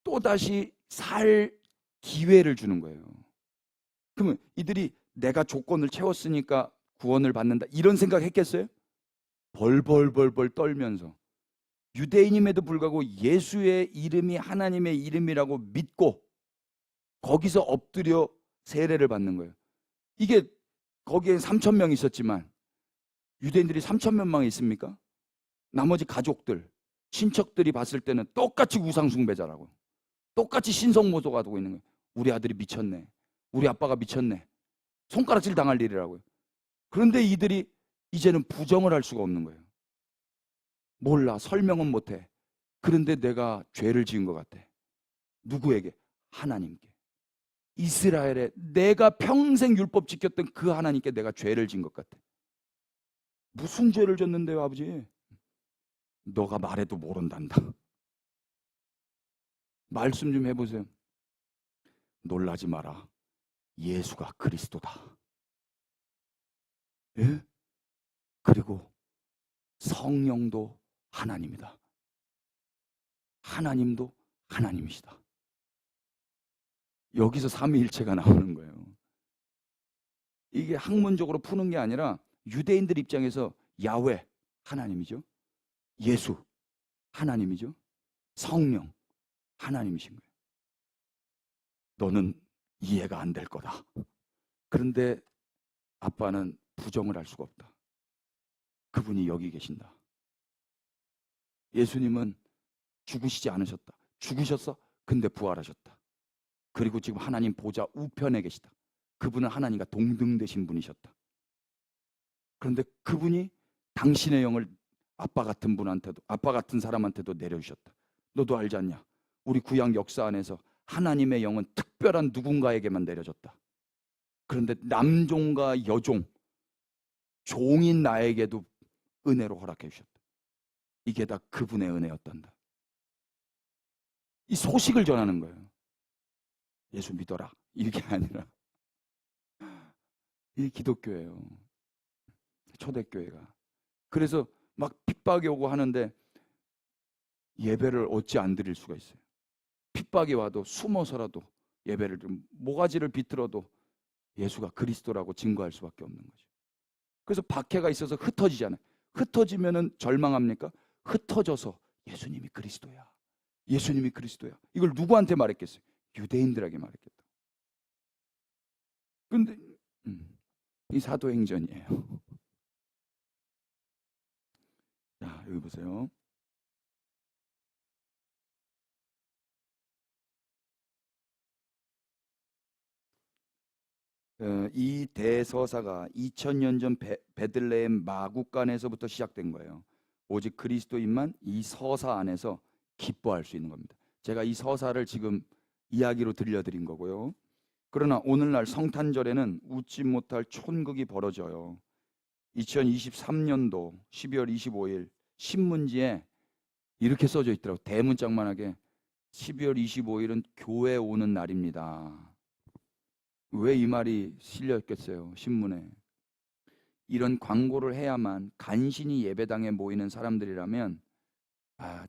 S1: 또다시 살 기회를 주는 거예요. 그러면 이들이 내가 조건을 채웠으니까 구원을 받는다 이런 생각 했겠어요? 벌벌벌벌 떨면서 유대인임에도 불구하고 예수의 이름이 하나님의 이름이라고 믿고 거기서 엎드려 세례를 받는 거예요. 이게 거기에 3,000명 있었지만 유대인들이 3,000명만 있습니까? 나머지 가족들, 친척들이 봤을 때는 똑같이 우상숭배자라고 똑같이 신성모독 하고 있는 거예요. 우리 아들이 미쳤네. 우리 아빠가 미쳤네. 손가락질 당할 일이라고요. 그런데 이들이 이제는 부정을 할 수가 없는 거예요. 몰라. 설명은 못해. 그런데 내가 죄를 지은 것 같아. 누구에게? 하나님께. 이스라엘에 내가 평생 율법 지켰던 그 하나님께 내가 죄를 지은 것 같아. 무슨 죄를 졌는데요, 아버지? 너가 말해도 모른단다. 말씀 좀 해보세요. 놀라지 마라. 예수가 그리스도다. 예? 그리고 성령도 하나님이다. 하나님도 하나님이시다. 여기서 삼위일체가 나오는 거예요. 이게 학문적으로 푸는 게 아니라 유대인들 입장에서 야훼 하나님이죠. 예수 하나님이죠. 성령 하나님이신 거예요. 너는 이해가 안 될 거다. 그런데 아빠는 부정을 할 수가 없다. 그분이 여기 계신다. 예수님은 죽으시지 않으셨다. 죽으셨어? 근데 부활하셨다. 그리고 지금 하나님 보좌 우편에 계시다. 그분은 하나님과 동등되신 분이셨다. 그런데 그분이 당신의 영을 아빠 같은 분한테도, 아빠 같은 사람한테도 내려주셨다. 너도 알지 않냐? 우리 구약 역사 안에서 하나님의 영은 특별한 누군가에게만 내려졌다. 그런데 남종과 여종, 종인 나에게도 은혜로 허락해 주셨다. 이게 다 그분의 은혜였단다. 이 소식을 전하는 거예요. 예수 믿어라. 이게 아니라 이 기독교예요. 초대교회가. 그래서 막 핍박이 오고 하는데 예배를 어찌 안 드릴 수가 있어요. 핍박이 와도 숨어서라도 예배를 좀 모가지를 비틀어도 예수가 그리스도라고 증거할 수밖에 없는 거죠. 그래서 박해가 있어서 흩어지잖아요. 흩어지면은 절망합니까? 흩어져서 예수님이 그리스도야. 예수님이 그리스도야. 이걸 누구한테 말했겠어요? 유대인들에게 말했겠다. 근데 이 사도행전이에요. 자, 여기 보세요. 이 대서사가 2000년 전 베들레헴 마국간에서부터 시작된 거예요. 오직 그리스도인만 이 서사 안에서 기뻐할 수 있는 겁니다. 제가 이 서사를 지금 이야기로 들려드린 거고요. 그러나 오늘날 성탄절에는 웃지 못할 촌극이 벌어져요. 2023년도 12월 25일 신문지에 이렇게 써져 있더라고요. 대문짝만하게 12월 25일은 교회 오는 날입니다. 왜 이 말이 실렸겠어요? 신문에. 이런 광고를 해야만 간신히 예배당에 모이는 사람들이라면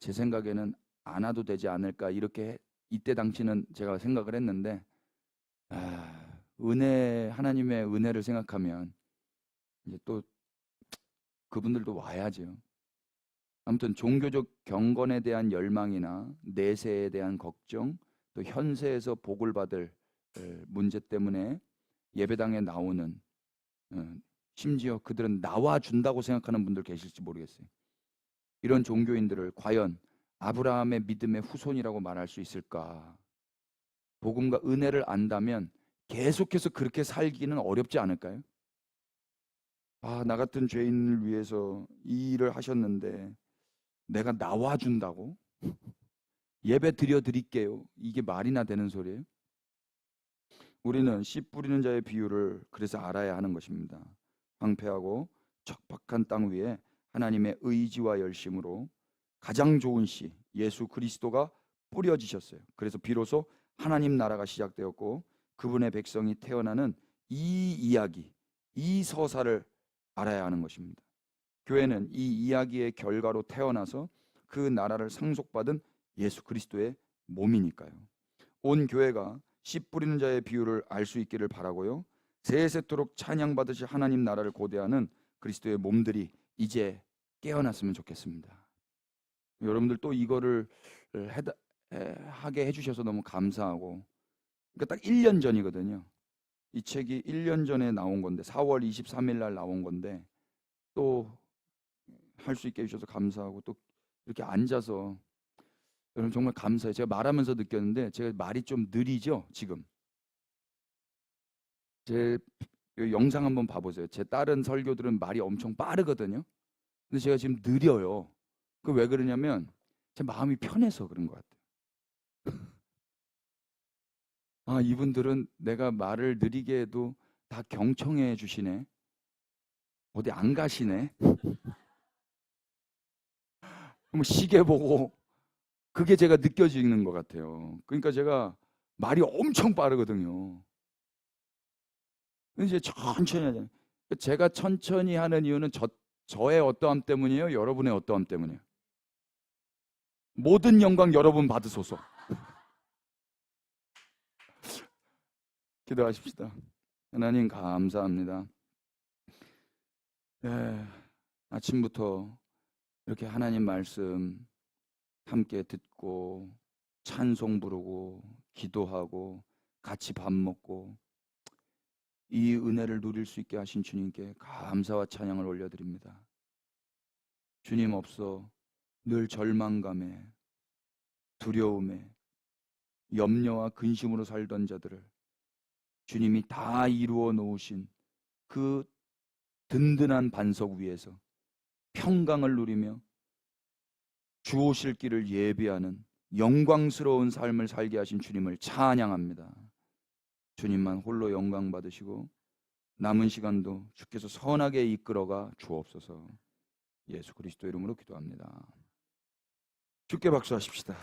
S1: 제 생각에는 안 와도 되지 않을까 이렇게 이때 당시는 제가 생각을 했는데 은혜 하나님의 은혜를 생각하면 이제 또 그분들도 와야죠. 아무튼 종교적 경건에 대한 열망이나 내세에 대한 걱정, 또 현세에서 복을 받을 문제 때문에 예배당에 나오는, 심지어 그들은 나와준다고 생각하는 분들 계실지 모르겠어요. 이런 종교인들을 과연 아브라함의 믿음의 후손이라고 말할 수 있을까? 복음과 은혜를 안다면 계속해서 그렇게 살기는 어렵지 않을까요? 나 같은 죄인을 위해서 이 일을 하셨는데 내가 나와준다고? 예배 드릴게요. 이게 말이나 되는 소리예요? 우리는 씨 뿌리는 자의 비유를 그래서 알아야 하는 것입니다. 황폐하고 척박한 땅 위에 하나님의 의지와 열심으로 가장 좋은 씨 예수 그리스도가 뿌려지셨어요. 그래서 비로소 하나님 나라가 시작되었고 그분의 백성이 태어나는 이 이야기, 이 서사를 알아야 하는 것입니다. 교회는 이 이야기의 결과로 태어나서 그 나라를 상속받은 예수 그리스도의 몸이니까요. 온 교회가 씨 뿌리는 자의 비유를 알 수 있기를 바라고요. 세세토록 찬양받으실 하나님 나라를 고대하는 그리스도의 몸들이 이제 깨어났으면 좋겠습니다. 여러분들 또 이거를 하게 해주셔서 너무 감사하고, 그러니까 딱 1년 전이거든요. 이 책이 1년 전에 나온 건데 4월 23일 날 나온 건데 또 할 수 있게 해주셔서 감사하고, 또 이렇게 앉아서 여러분 정말 감사해요. 제가 말하면서 느꼈는데 제가 말이 좀 느리죠 지금. 제 영상 한번 봐보세요. 제 다른 설교들은 말이 엄청 빠르거든요. 근데 제가 지금 느려요. 그 왜 그러냐면 제 마음이 편해서 그런 것 같아요. 이분들은 내가 말을 느리게 해도 다 경청해 주시네. 어디 안 가시네. 그럼 시계 보고 그게 제가 느껴지는 것 같아요. 그러니까 제가 말이 엄청 빠르거든요. 이제 천천히 하잖아요. 제가 천천히 하는 이유는 저의 어떠함 때문이에요? 여러분의 어떠함 때문이에요? 모든 영광 여러분 받으소서. 기도하십시다. 하나님 감사합니다. 아침부터 이렇게 하나님 말씀 함께 듣고 찬송 부르고 기도하고 같이 밥 먹고 이 은혜를 누릴 수 있게 하신 주님께 감사와 찬양을 올려드립니다. 주님 없어 늘 절망감에 두려움에 염려와 근심으로 살던 자들을 주님이 다 이루어 놓으신 그 든든한 반석 위에서 평강을 누리며 주 오실 길을 예비하는 영광스러운 삶을 살게 하신 주님을 찬양합니다. 주님만 홀로 영광 받으시고 남은 시간도 주께서 선하게 이끌어가 주옵소서. 예수 그리스도 이름으로 기도합니다. 주께 박수하십시다.